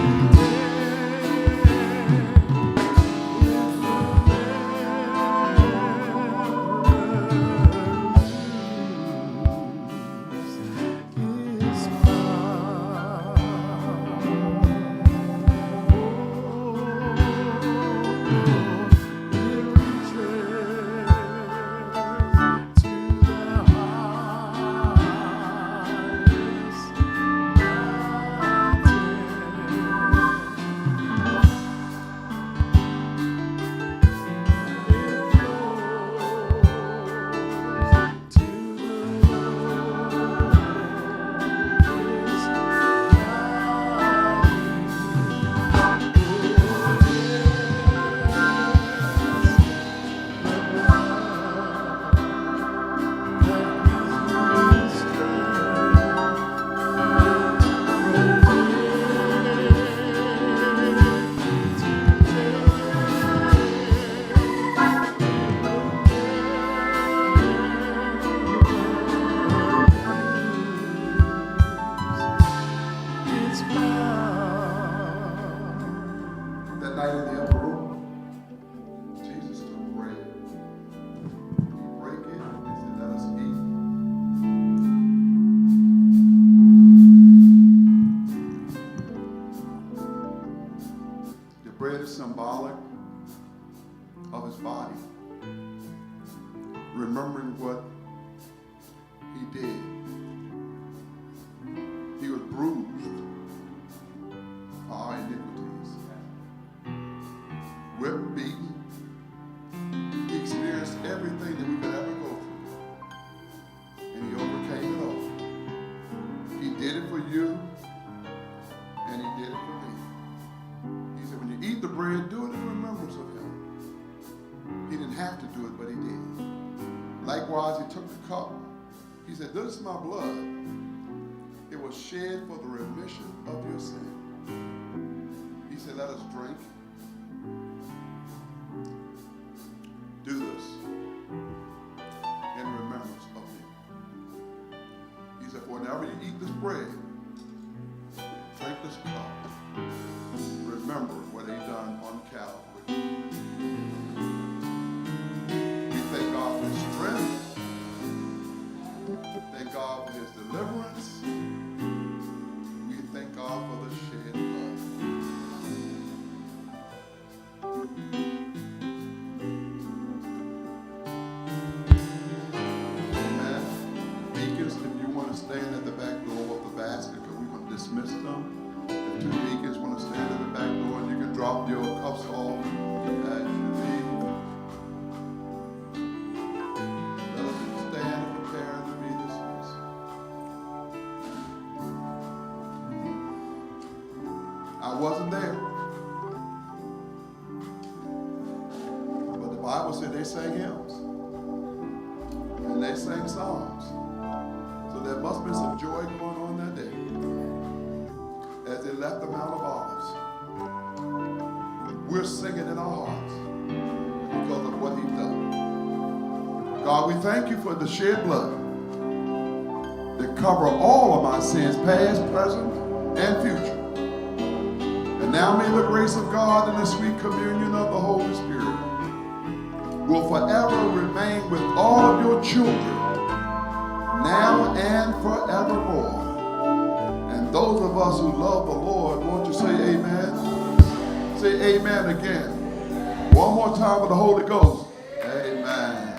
That night in the upper room, Jesus took bread. He broke it and said, let us eat. The bread is symbolic of his body, remembering what he did. He was bruised for our iniquities, whipped, beaten. He experienced everything that we could ever go through, and he overcame it all. He did it for you, and he did it for me. He said, when you eat the bread, do it in remembrance of him. He didn't have to do it, but he did. Likewise, he took the cup. He said, this is my blood. It was shed for the remission of your sin. He said, let us drink. Do this in remembrance of me. He said, whenever you eat this bread, drink this cup, remember what he done on Calvary. We thank God for his strength. Thank God for his deliverance. We thank God for the shed blood. Amen. Deacons, if you want to stand at the back door of the basket, because we're going to dismiss them. If two deacons want to stand at the back door, and you can drop your cups off as you leave. Let us stand and prepare to be dismissed. I wasn't there, but the Bible said they sang hymns and they sang psalms. So there must have been some joy going on that day as they left the Mount of Olives. We're singing in our hearts because of what he's done. God, we thank you for the shed blood that cover all of my sins, past, present, and future. And now may the grace of God and the sweet communion of the Holy Spirit will forever remain with all of your children, now and forevermore. And those of us who love the Lord, won't you say amen? Say amen again. One more time with the Holy Ghost. Amen.